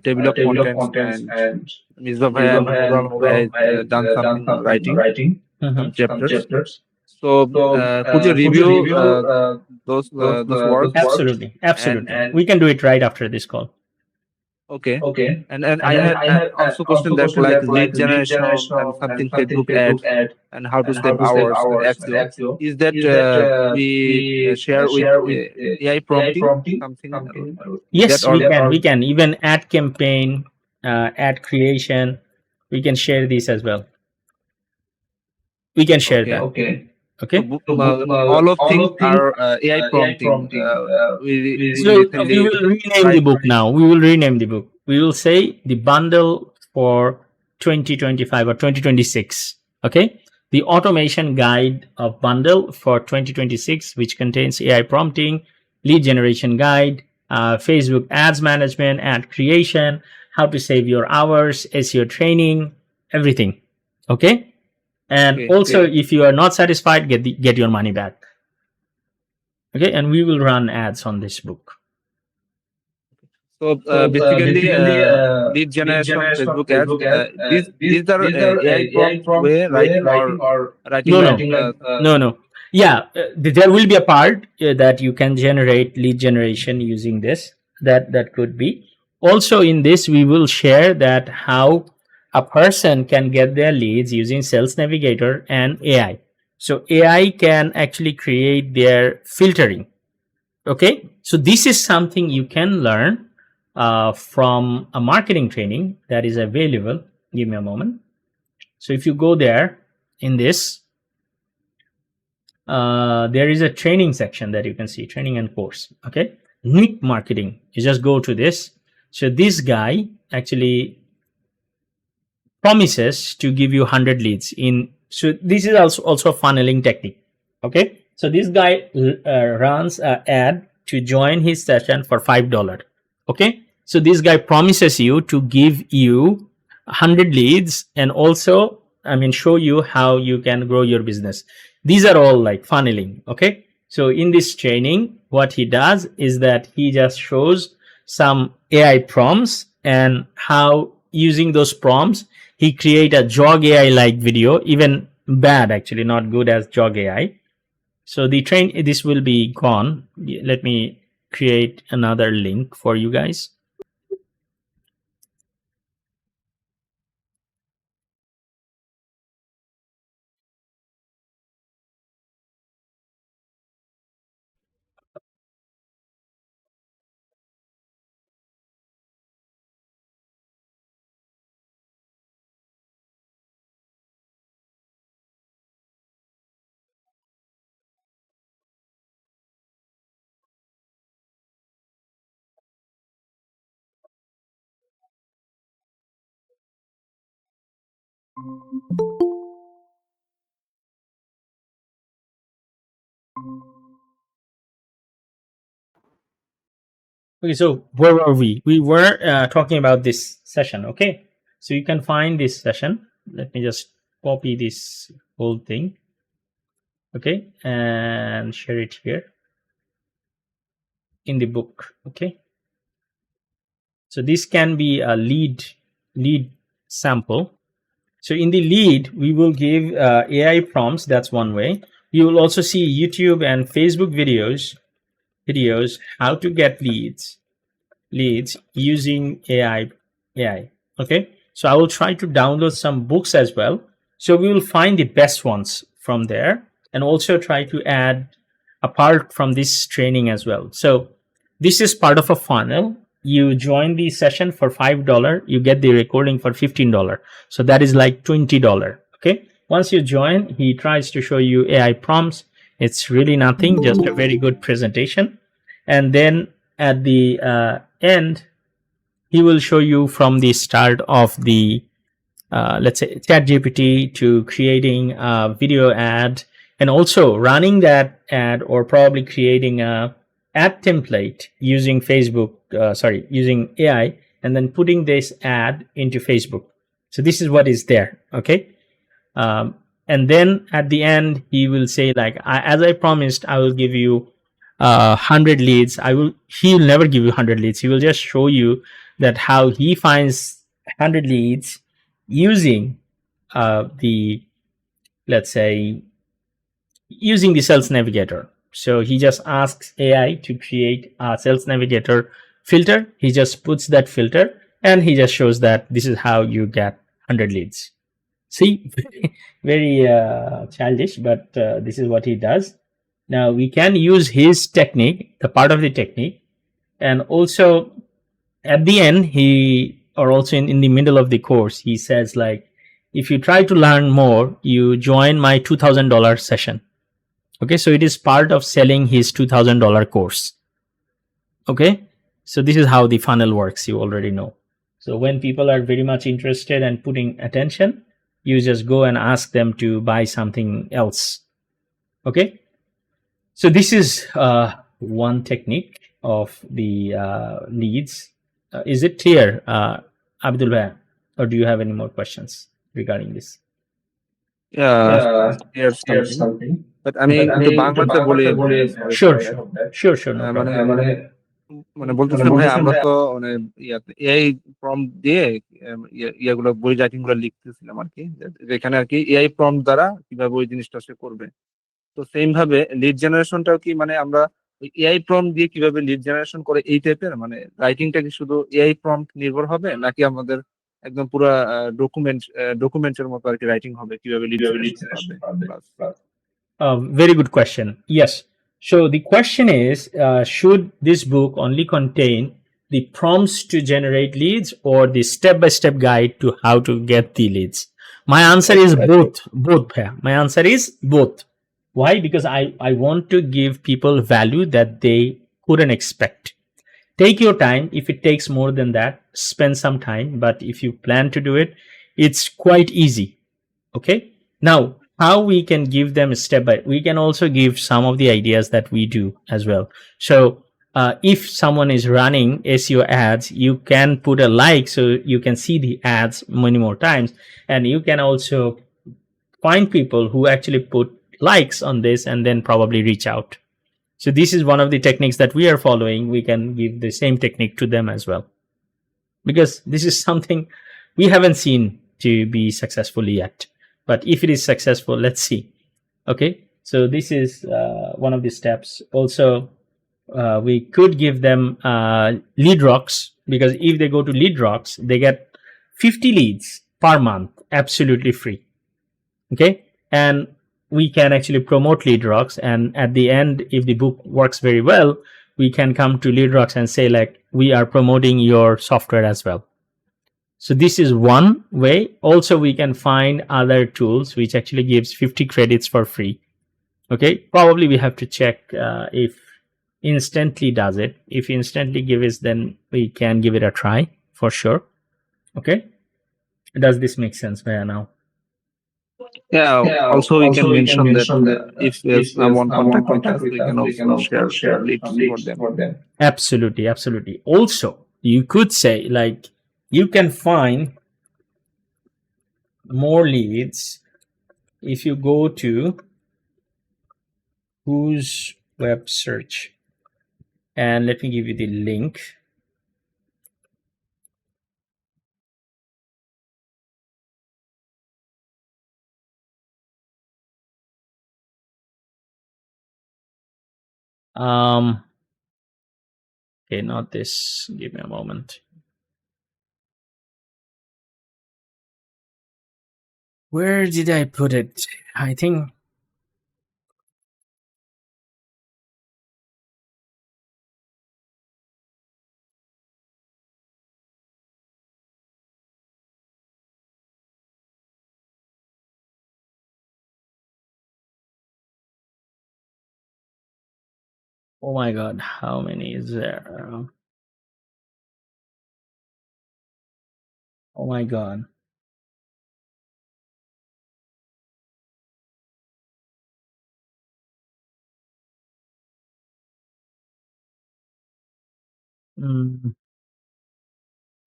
table of contents, and Ms. Bhavai and Nurul has done some writing, some chapters. So could you review those works? Absolutely. And We can do it right after this call. Okay. And I had also question that, like, lead generation and something Facebook ad and how to save hours and SEO. Is that we share with AI prompting something? Yes, we can even ad campaign, ad creation. We can share this as well. We can share Okay. that. Okay. Okay. All of things are AI prompting. We So we recently will rename the tried. book now. We will rename the book. We will say the bundle for 2025 or 2026. Okay. The automation guide of bundle for 2026, which contains AI prompting, lead generation guide, Facebook ads management, ad creation, how to save your hours, SEO training, everything. Okay. And Okay. also, if you are not satisfied, get your money back. Okay. And we will run ads on this book. So basically, lead generation, Facebook ads. These are AI prompt way writing or writing No, like no. Yeah, there will be a part that you can generate lead generation using this. That could be. Also, in this, we will share that how a person can get their leads using Sales Navigator and AI. So AI can actually create their filtering. Okay, so this is something you can learn from a marketing training that is available. Give me a moment. So if you go there in this, there is a training section that you can see, training and course. Okay, Nick marketing. You just go to this. So this guy actually promises to give you 100 leads in. So this is also a funneling technique. Okay, so this guy runs an ad to join his session for $5. Okay, so this guy promises you to give you 100 leads and also, I mean, show you how you can grow your business. These are all like funneling. Okay, so in this training, what he does is that he just shows some AI prompts and how using those prompts he create a jog AI like video, even bad actually, not good as jog AI. So the train, this will be gone. Let me create another link for you guys. Okay, so where were we? We were talking about this session. Okay, so you can find this session. Let me just copy this whole thing. Okay, and share it here in the book. Okay, so this can be a lead sample. So in the lead, we will give AI prompts. That's one way. You will also see YouTube and Facebook videos how to get leads using AI. Okay, so I will try to download some books as well. So we will find the best ones from there and also try to add apart from this training as well. So this is part of a funnel. You join the session for $5, you get the recording for $15. So that is like $20. Okay, once you join, he tries to show you AI prompts. It's really nothing, just a very good presentation. And then at the end, he will show you from the start of the let's say ChatGPT to creating a video ad and also running that ad or probably creating a ad template using using AI and then putting this ad into Facebook. So this is what is there. Okay. And then at the end, he will say like, as I promised, I will give you 100 leads. He'll never give you 100 leads. He will just show you that how he finds 100 leads using let's say using the Sales Navigator. So he just asks AI to create a Sales Navigator filter. He just puts that filter and he just shows that this is how you get 100 leads. See, very childish, but this is what he does. Now we can use his technique, the part of the technique, and also at the end, or also in the middle of the course, he says like, if you try to learn more, you join my $2,000 session. Okay, so it is part of selling his $2,000 course. Okay, so this is how the funnel works. You already know. So when people are very much interested and putting attention, you just go and ask them to buy something else. Okay, so this is one technique of the leads. Is it clear, Abdul Bhai, or do you have any more questions regarding this? Yeah, here's something. But আমি একটু বাংলাতে বলি, sorry for Sure, that. sure, no মানে problem. মানে বলতেছিলাম ভাই, আমরা তো মানে এআই প্রম্পট দিয়ে ইয়েগুলো বই রাইটিং গুলো লিখতেছিলাম আর কি, যেখানে আর কি এআই প্রম্পট দ্বারা কিভাবে ওই জিনিসটা সে করবে। তো সেম ভাবে লিড জেনারেশনটাও কি মানে আমরা এআই প্রম্পট দিয়ে কিভাবে লিড জেনারেশন করে এই টাইপের, মানে রাইটিংটা কি শুধু এআই প্রম্পট নির্ভর হবে, নাকি আমাদের একদম পুরো ডকুমেন্টের মতো আর কি রাইটিং হবে কিভাবে লিড জেনারেশন পাবে? Very good question. Yes. So the question is, should this book only contain the prompts to generate leads or the step-by-step guide to how to get the leads? My answer is both. Both. My answer is both. Why? Because I want to give people value that they couldn't expect. Take your time. If it takes more than that, spend some time. But if you plan to do it, it's quite easy. Okay. Now, how we can give them a step by, we can also give some of the ideas that we do as well. So if someone is running SEO ads, you can put a like so you can see the ads many more times, and you can also find people who actually put likes on this and then probably reach out. So this is one of the techniques that we are following. We can give the same technique to them as well, because this is something we haven't seen to be successful yet. But if it is successful, let's see. Okay, so this is one of the steps. Also, we could give them lead rocks, because if they go to lead rocks, they get 50 leads per month, absolutely free. Okay, and we can actually promote lead rocks, and at the end, if the book works very well, we can come to lead rocks and say, like, we are promoting your software as well. So this is one way. Also, we can find other tools which actually gives 50 credits for free. Okay, probably we have to check if instantly does it. If instantly gives, then we can give it a try for sure. Okay, does this make sense, Maya, now? Yeah, also we can mention that if someone contact with us, we can also share leads for them. Absolutely. Also, you could say, like, you can find more leads if you go to whose web search, and let me give you the link. Okay, not this. Give me a moment. Where did I put it? I think oh my god, how many is there? Oh my god.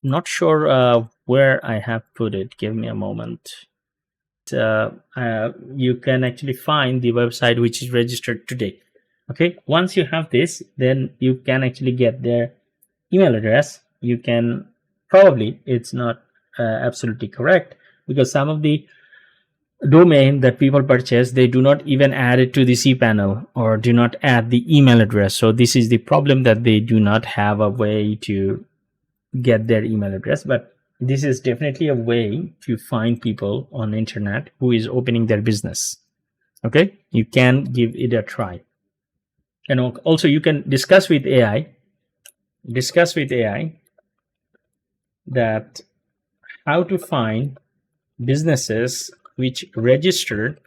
Not sure where I have put it. Give me a moment. You can actually find the website which is registered today. Okay, once you have this, then you can actually get their email address. You can probably, it's not absolutely correct, because some of the domain that people purchase, they do not even add it to the cPanel or do not add the email address. So this is the problem, that they do not have a way to get their email address. But this is definitely a way to find people on the internet who is opening their business. Okay, you can give it a try. And also you can discuss with AI that how to find businesses which registered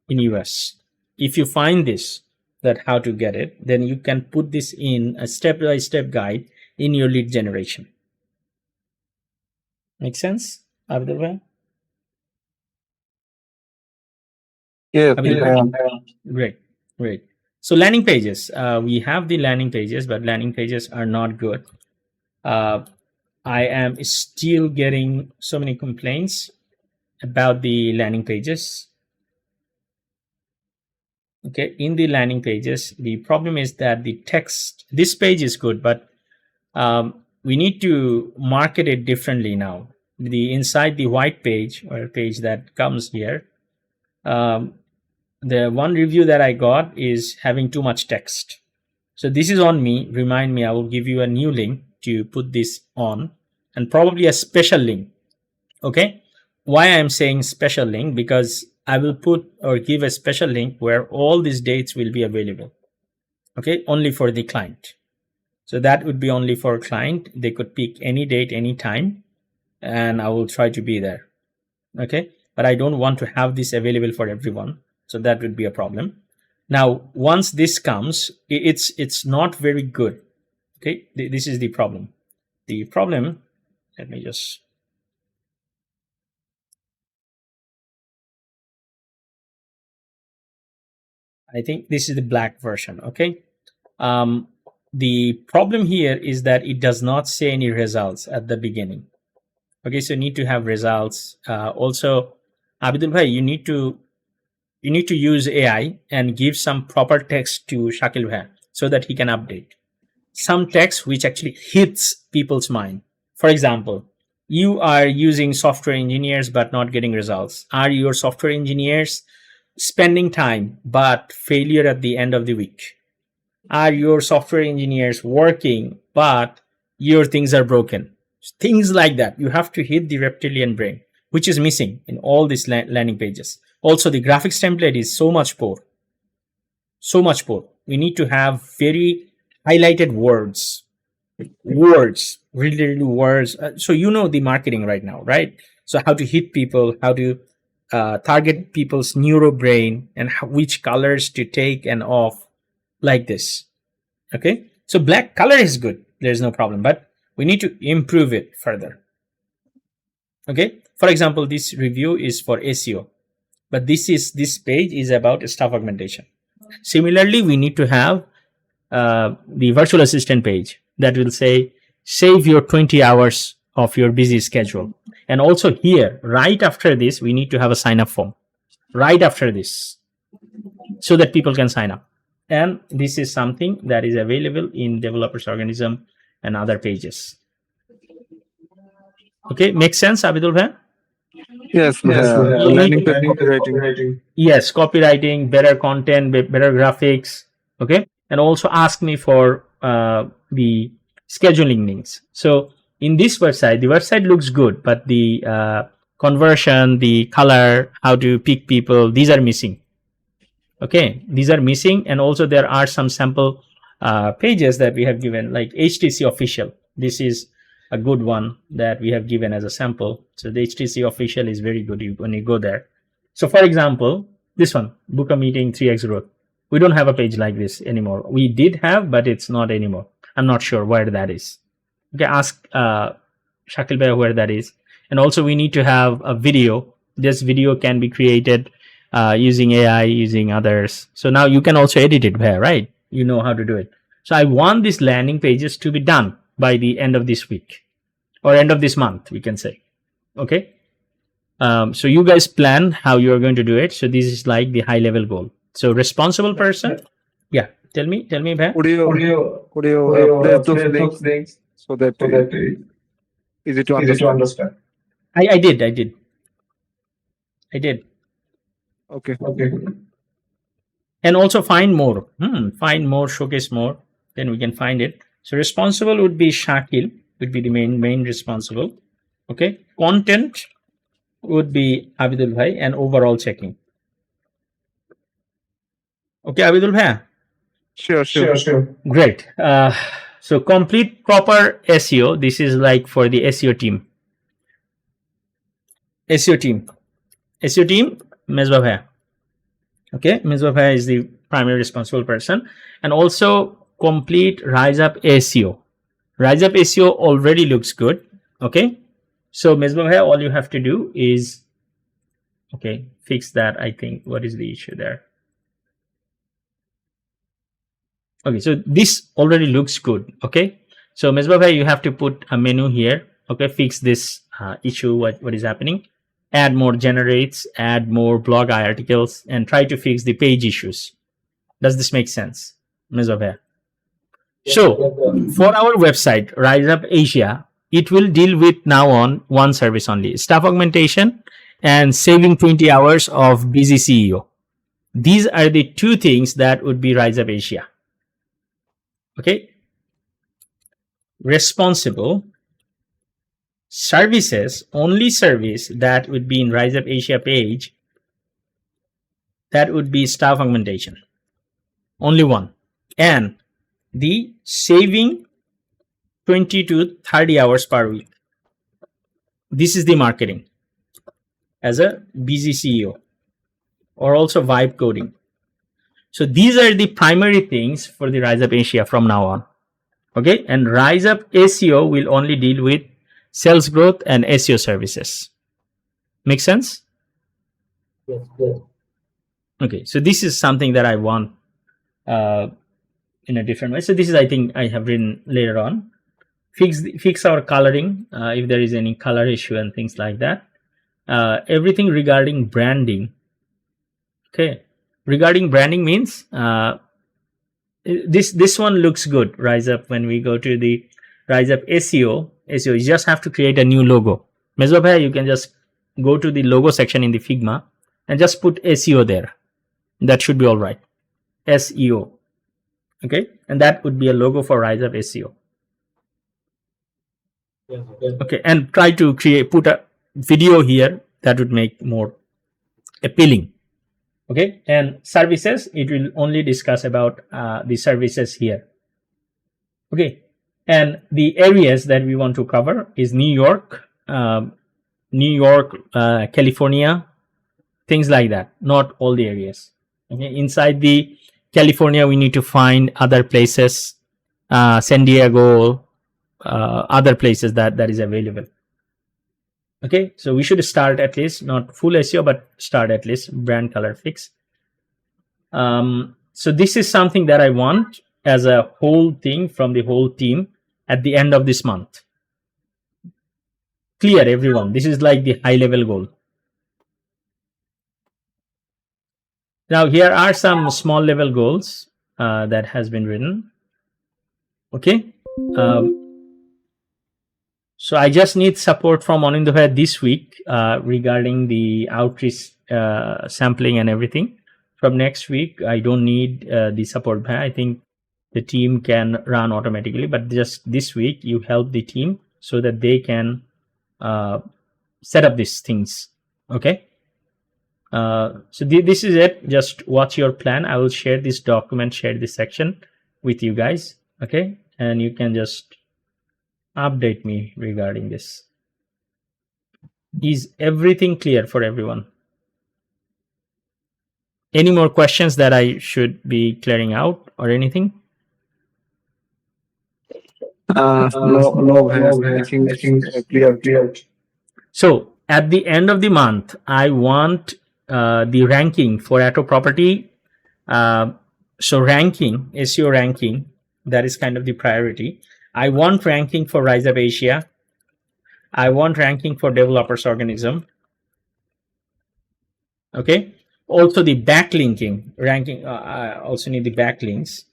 in US. If you find this, that how to get it, then you can put this in a step-by-step guide in your lead generation. Make sense, Abdul Bhai? Yes, Great, great. So landing pages, we have the landing pages, but landing pages are not good. I am still getting so many complaints about the landing pages. Okay, in the landing pages, the problem is that the text, this page is good, but we need to market it differently now. The inside the white page or page that comes here, the one review that I got is having too much text. So this is on me. Remind me, I will give you a new link to put this on, and probably a special link. Okay, why I am saying special link, because I will put or give a special link where all these dates will be available. Okay, only for the client. So that would be only for client. They could pick any date, any time, and I will try to be there. Okay, but I don't want to have this available for everyone. So that would be a problem. Now, once this comes, it's not very good. Okay, this is the problem. The problem, let me just, I think this is the black version. Okay, the problem here is that it does not say any results at the beginning. Okay, so you need to have results. Also, Abdul Bhai, you need to use AI and give some proper text to Shakil Bhai so that he can update some text which actually hits people's mind. For example, you are using software engineers but not getting results. Are your software engineers spending time but failure at the end of the week? Are your software engineers working but your things are broken? Things like that. You have to hit the reptilian brain, which is missing in all these landing pages. Also, the graphics template is so much poor. So much poor. We need to have very highlighted words, really words. So you know the marketing right now, right? So how to hit people, how to target people's neuro brain, and which colors to take and off, like this. Okay, so black color is good. There's no problem, but we need to improve it further. Okay, for example, this review is for SEO, but this page is about staff augmentation. Similarly, we need to have the virtual assistant page that will say save your 20 hours of your busy schedule. And also here, right after this, we need to have a sign up form right after this so that people can sign up. And this is something that is available in developers organism and other pages. Okay, makes sense, Abidul Bhai? yes, landing page copywriting. Yes, copywriting, better content, better graphics. Okay, and also ask me for the scheduling links. So in this website, the website looks good, but the conversion, the color, how to pick people, these are missing. Okay, these are missing, and also there are some sample pages that we have given, like HTC official. This is a good one that we have given as a sample. So the HTC official is very good when you go there. So for example, this one, book a meeting 3x growth. We don't have a page like this anymore. We did have, but it's not anymore. I'm not sure where that is. Okay, ask Shakil Bhai where that is. And also we need to have a video. This video can be created using AI, using others. So now you can also edit it there, right? You know how to do it. So I want these landing pages to be done by the end of this week or end of this month, we can say. Okay. So you guys plan how you are going to do it. So this is like the high level goal. So responsible person. Yeah. Tell me, Bhai. Could you place those links so that easy to understand? I did. Okay. And also find more. Showcase more. Then we can find it. So responsible would be Shakil, would be the main responsible. Okay. Content would be Abidul Bhai, and overall checking. Okay, Abidul Bhai. Sure. Great. So complete proper SEO. This is like for the SEO team. SEO team. SEO team, Mesbah Bhai. Okay, Mesbah Bhai is the primary responsible person, and also complete Rise Up SEO. Rise Up SEO already looks good. Okay, so Mesbah Bhai, all you have to do is fix that. I think what is the issue there? Okay, so this already looks good. Okay, so Mesbah Bhai, you have to put a menu here. Okay, fix this issue. What is happening? Add more generates, add more blog articles, and try to fix the page issues. Does this make sense, Mesbah Bhai? So for our website, Rise Up Asia, it will deal with now on one service only: staff augmentation and saving 20 hours of busy CEO. These are the two things that would be Rise Up Asia. Okay. Responsible services, only service that would be in Rise Up Asia page, that would be staff augmentation. Only one. And the saving 20 to 30 hours per week. This is the marketing as a busy CEO, or also vibe coding. So these are the primary things for the Rise Up Asia from now on. Okay, and Rise Up SEO will only deal with sales growth and SEO services. Make sense? Yes. Okay, so this is something that I want in a different way. So this is, I think, I have written later on. Fix our coloring if there is any color issue and things like that. Everything regarding branding. Okay, regarding branding means this one looks good. Rise Up, when we go to the Rise Up SEO, you just have to create a new logo. Mesbah Bhai, you can just go to the logo section in the Figma and just put SEO there. That should be all right. SEO. Okay, and that would be a logo for Rise Up SEO. Yes. Okay, and try to put a video here that would make more appealing. Okay, and services, it will only discuss about the services here. Okay, and the areas that we want to cover is New York, California, things like that. Not all the areas. Okay, inside the California, we need to find other places, San Diego, other places that is available. Okay, so we should start at least, not full SEO, but start at least brand color fix. So this is something that I want as a whole thing from the whole team at the end of this month. Clear, everyone? This is like the high level goal. Now here are some small level goals that has been written. Okay. So I just need support from Anindya Bhai this week regarding the outreach sampling and everything. From next week, I don't need the support Bhai. I think the team can run automatically, but just this week you help the team so that they can set up these things. Okay. So this is it. Just watch your plan. I will share this document, share this section with you guys. Okay. And you can just update me regarding this. Is everything clear for everyone? Any more questions that I should be clearing out or anything? No, I think clear. So at the end of the month, I want the ranking for Atto property. So ranking, SEO ranking, that is kind of the priority. I want ranking for Rise Up Asia. I want ranking for developers organism. Okay. Also the backlinking ranking. I also need the backlinks.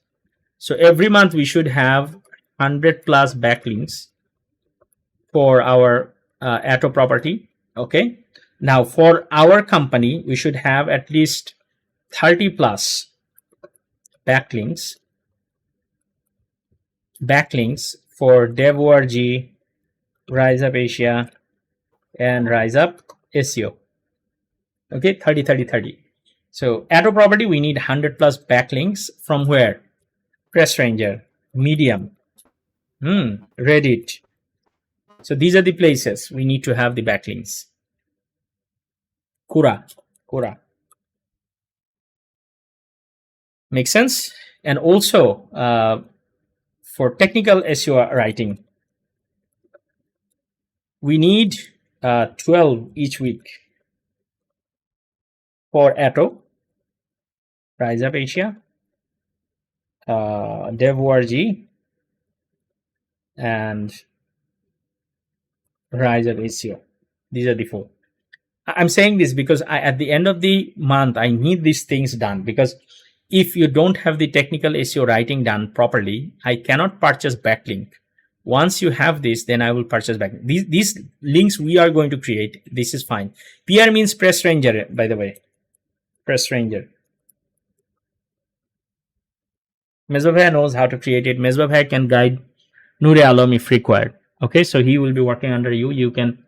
So every month we should have 100 plus backlinks for our Atto property. Okay. Now for our company, we should have at least 30 plus backlinks for dev.org, Rise Up Asia, and Rise Up SEO. Okay, 30. So Atto property, we need 100 plus backlinks from where? Press Ranger, Medium, Reddit. So these are the places we need to have the backlinks. Kura. Make sense? And also for technical SEO writing, we need 12 each week for Atto, Rise Up Asia, DevORG, and Rise Up SEO. These are the four. I'm saying this because at the end of the month, I need these things done, because if you don't have the technical SEO writing done properly, I cannot purchase backlink. Once you have this, then I will purchase backlink. These links we are going to create. This is fine. PR means Press Ranger, by the way. Press Ranger. Mesbah knows how to create it. Mesbah can guide Nure Alam if required. Okay, so he will be working under you. You can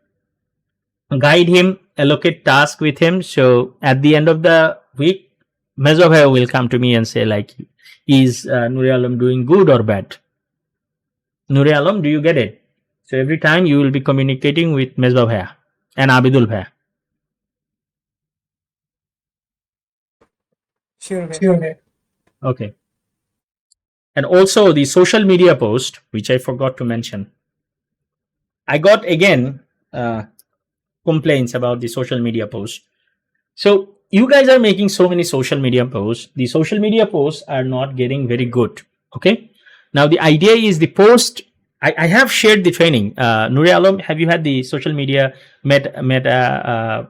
guide him, allocate task with him. So at the end of the week, Mesbah will come to me and say, like, is Nure Alam doing good or bad? Nure Alam, do you get it? So every time you will be communicating with Mesbah and Abidul Bhai. Sure. Okay. And also the social media post, which I forgot to mention. I got again complaints about the social media post. So you guys are making so many social media posts. The social media posts are not getting very good. Okay. Now the idea is the post. I have shared the training. Nure Alam, have you had the social media meta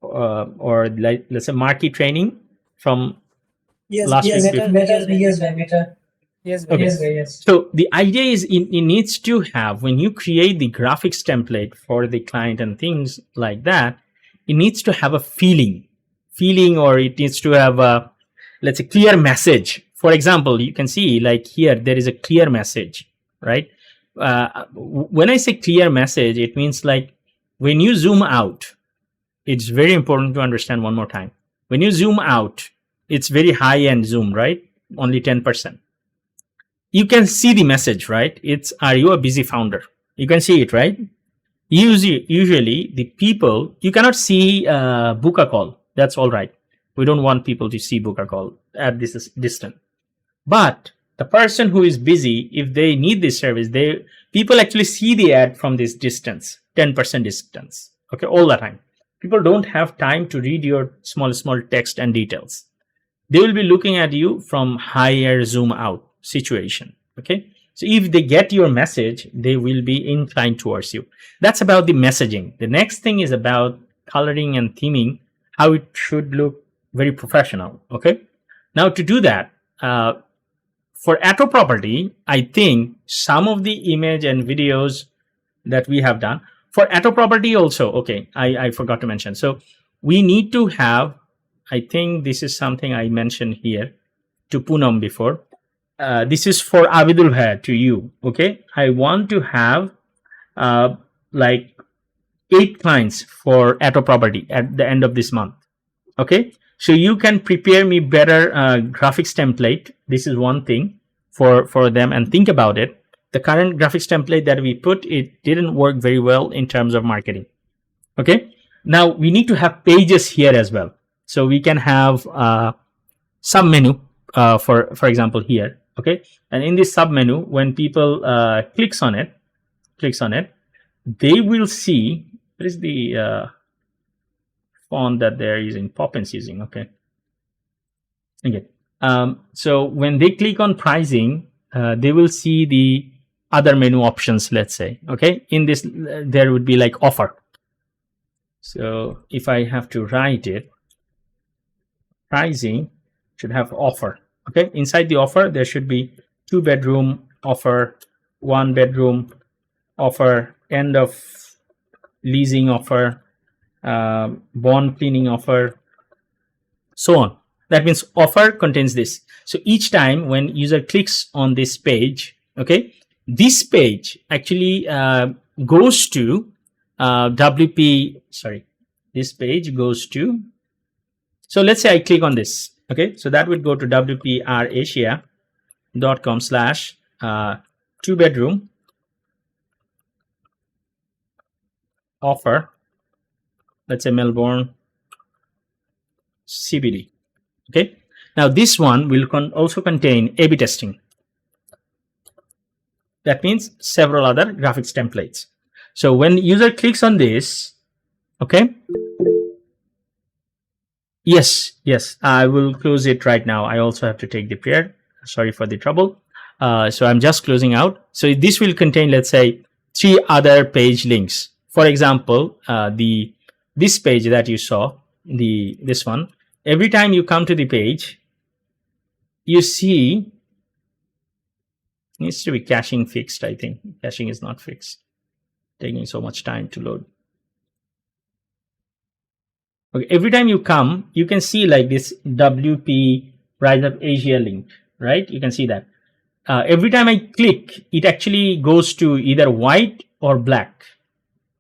or like, let's say marquee training from last week? Yes. Okay. So the idea is it needs to have, when you create the graphics template for the client and things like that, it needs to have a feeling, or it needs to have a, let's say, clear message. For example, you can see like here, there is a clear message, right? When I say clear message, it means like when you zoom out, it's very important to understand one more time. When you zoom out, it's very high end zoom, right? Only 10%. You can see the message, right? It's, are you a busy founder? You can see it, right? Usually the people, you cannot see book a call. That's all right. We don't want people to see book a call at this distance. But the person who is busy, if they need this service, people actually see the ad from this distance, 10% distance. Okay, all the time. People don't have time to read your small text and details. They will be looking at you from higher zoom out situation. Okay, so if they get your message, they will be inclined towards you. That's about the messaging. The next thing is about coloring and theming, how it should look very professional. Okay, now to do that, for Atto property, I think some of the image and videos that we have done for Atto property also, okay, I forgot to mention. So we need to have, I think this is something I mentioned here to Poonam before. This is for Abidul Bhai, to you. Okay, I want to have like 8 clients for Atto property at the end of this month. Okay, so you can prepare me better graphics template. This is one thing for them, and think about it. The current graphics template that we put, it didn't work very well in terms of marketing. Okay, now we need to have pages here as well. So we can have sub menu for example here. Okay, and in this sub menu, when people clicks on it, they will see, what is the font that they're using, Poppin's using. Okay. So when they click on pricing, they will see the other menu options, let's say. Okay, in this there would be like offer. So if I have to write it, pricing should have offer. Okay, inside the offer there should be 2-bedroom offer, 1-bedroom offer, end of leasing offer, bond cleaning offer, so on. That means offer contains this. So each time when user clicks on this page, okay, this page actually goes to WP. Sorry, this page goes to. So let's say I click on this. Okay, so that would go to wprasia.com/ 2-bedroom offer. Let's say Melbourne CBD. Okay. Now this one will also contain A/B testing. That means several other graphics templates. So when user clicks on this, okay. Yes, I will close it right now. I also have to take the prayer. Sorry for the trouble. So I'm just closing out. So this will contain, let's say, 3 other page links. For example, this page that you saw, this one. Every time you come to the page, you see needs to be caching fixed. I think caching is not fixed. Taking so much time to load. Okay, every time you come, you can see like this WP Rise Up Asia link, right? You can see that. Every time I click, it actually goes to either white or black.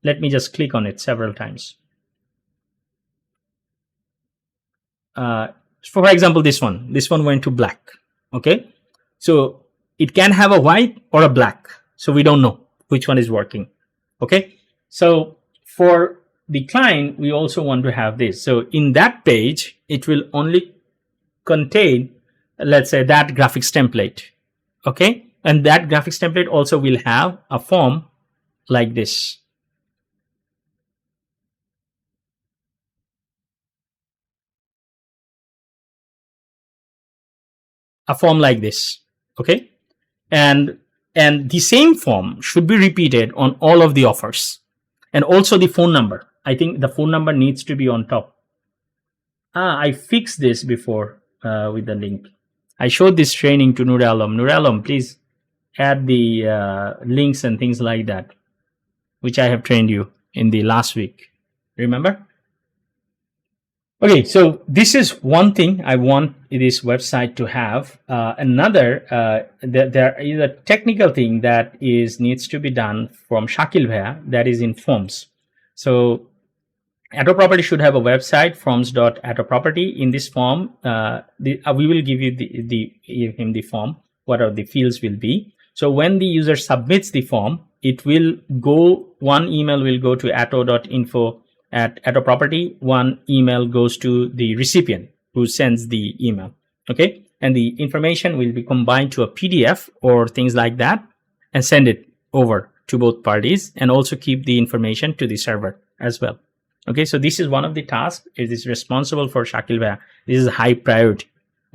Let me just click on it several times. For example, this one went to black. Okay, so it can have a white or a black. So we don't know which one is working. Okay, so for the client, we also want to have this. So in that page, it will only contain, let's say, that graphics template. Okay, and that graphics template also will have a form like this. A form like this. Okay, and the same form should be repeated on all of the offers, and also the phone number. I think the phone number needs to be on top. I fixed this before with the link. I showed this training to Nur Alam. Nur Alam, please add the links and things like that, which I have trained you in the last week. Remember? Okay, so this is one thing I want this website to have. Another, there is a technical thing that needs to be done from Shakil Bhaiya, that is in forms. So Atto Property should have a website, forms.attoproperty. In this form, we will give you give him the form, what are the fields will be. So when the user submits the form, it will go, one email will go to atto.info@attoproperty, one email goes to the recipient who sends the email. Okay, and the information will be combined to a PDF or things like that and send it over to both parties, and also keep the information to the server as well. Okay, so this is one of the tasks. It is responsible for Shakil Bhaiya. This is high priority.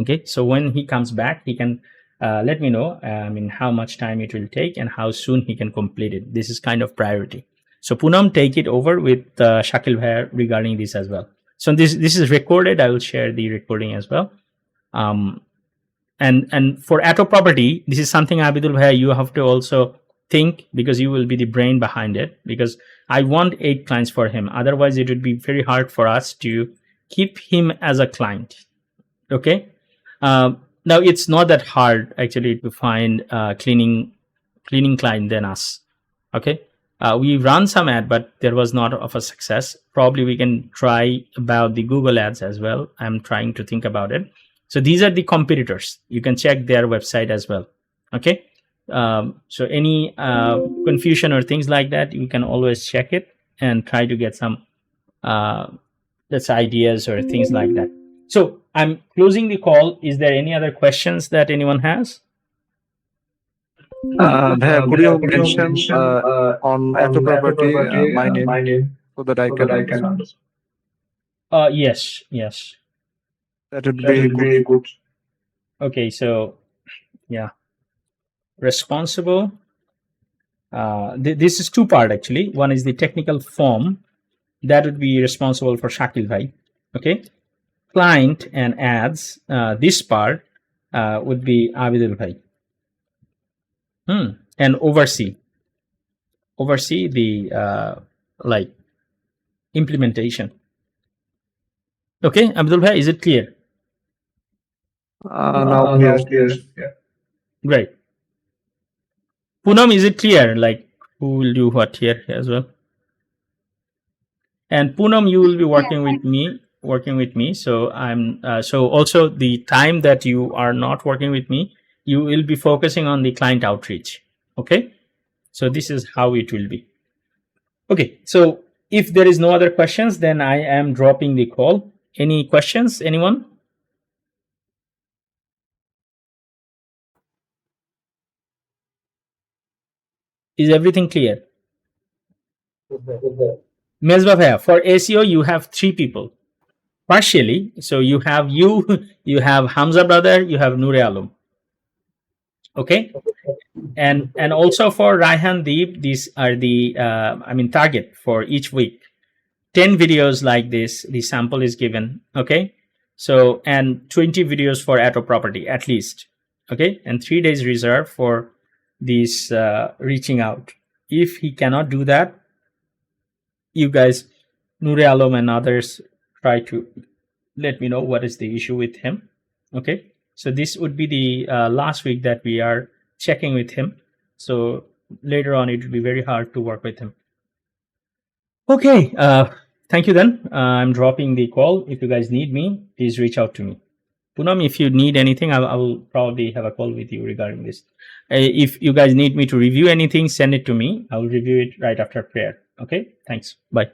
Okay, so when he comes back, he can let me know how much time it will take and how soon he can complete it. This is kind of priority. So Poonam, take it over with Shakil Bhaiya regarding this as well. So this is recorded. I will share the recording as well. And for Atto Property, this is something, Abidul Bhaiya, you have to also think, because you will be the brain behind it, because I want 8 clients for him. Otherwise, it would be very hard for us to keep him as a client. Okay. Now, it's not that hard actually to find cleaning client than us. Okay. We run some ad, but there was not of a success. Probably we can try about the Google ads as well. I'm trying to think about it. So these are the competitors. You can check their website as well. Okay. So any confusion or things like that, you can always check it and try to get some that's ideas or things like that. So I'm closing the call. Is there any other questions that anyone has? Bhaiya, could you mention on Atto Property my name so that I can understand? Yes. That would be very good. Okay, so yeah, responsible. This is 2 part actually. One is the technical form that would be responsible for Shakil Bhai. Okay, client and ads. This part would be Abidul Bhai. And oversee the like implementation. Okay, Abdul Bhai, is it clear? Now clear. Great. Poonam, is it clear? Like who will do what here as well? And Poonam, you will be working with me. So I'm so also the time that you are not working with me, you will be focusing on the client outreach. Okay, so this is how it will be. Okay, so if there is no other questions, then I am dropping the call. Any questions? Anyone? Is everything clear? Mesbah bhaiya, for SEO you have 3 people partially. So you have you have Hamza brother, you have Noor Alam. Okay, and also for Raihan Deep, these are the target for each week. 10 videos like this, the sample is given. Okay, so and 20 videos for auto property at least. Okay, and 3 days reserve for these reaching out. If he cannot do that, you guys, Noor Alam and others, try to let me know what is the issue with him. Okay, so this would be the last week that we are checking with him. So later on, it will be very hard to work with him. Okay, thank you then. I'm dropping the call. If you guys need me, please reach out to me. Poonam, if you need anything, I will probably have a call with you regarding this. If you guys need me to review anything, send it to me. I will review it right after prayer. Okay, thanks. Bye.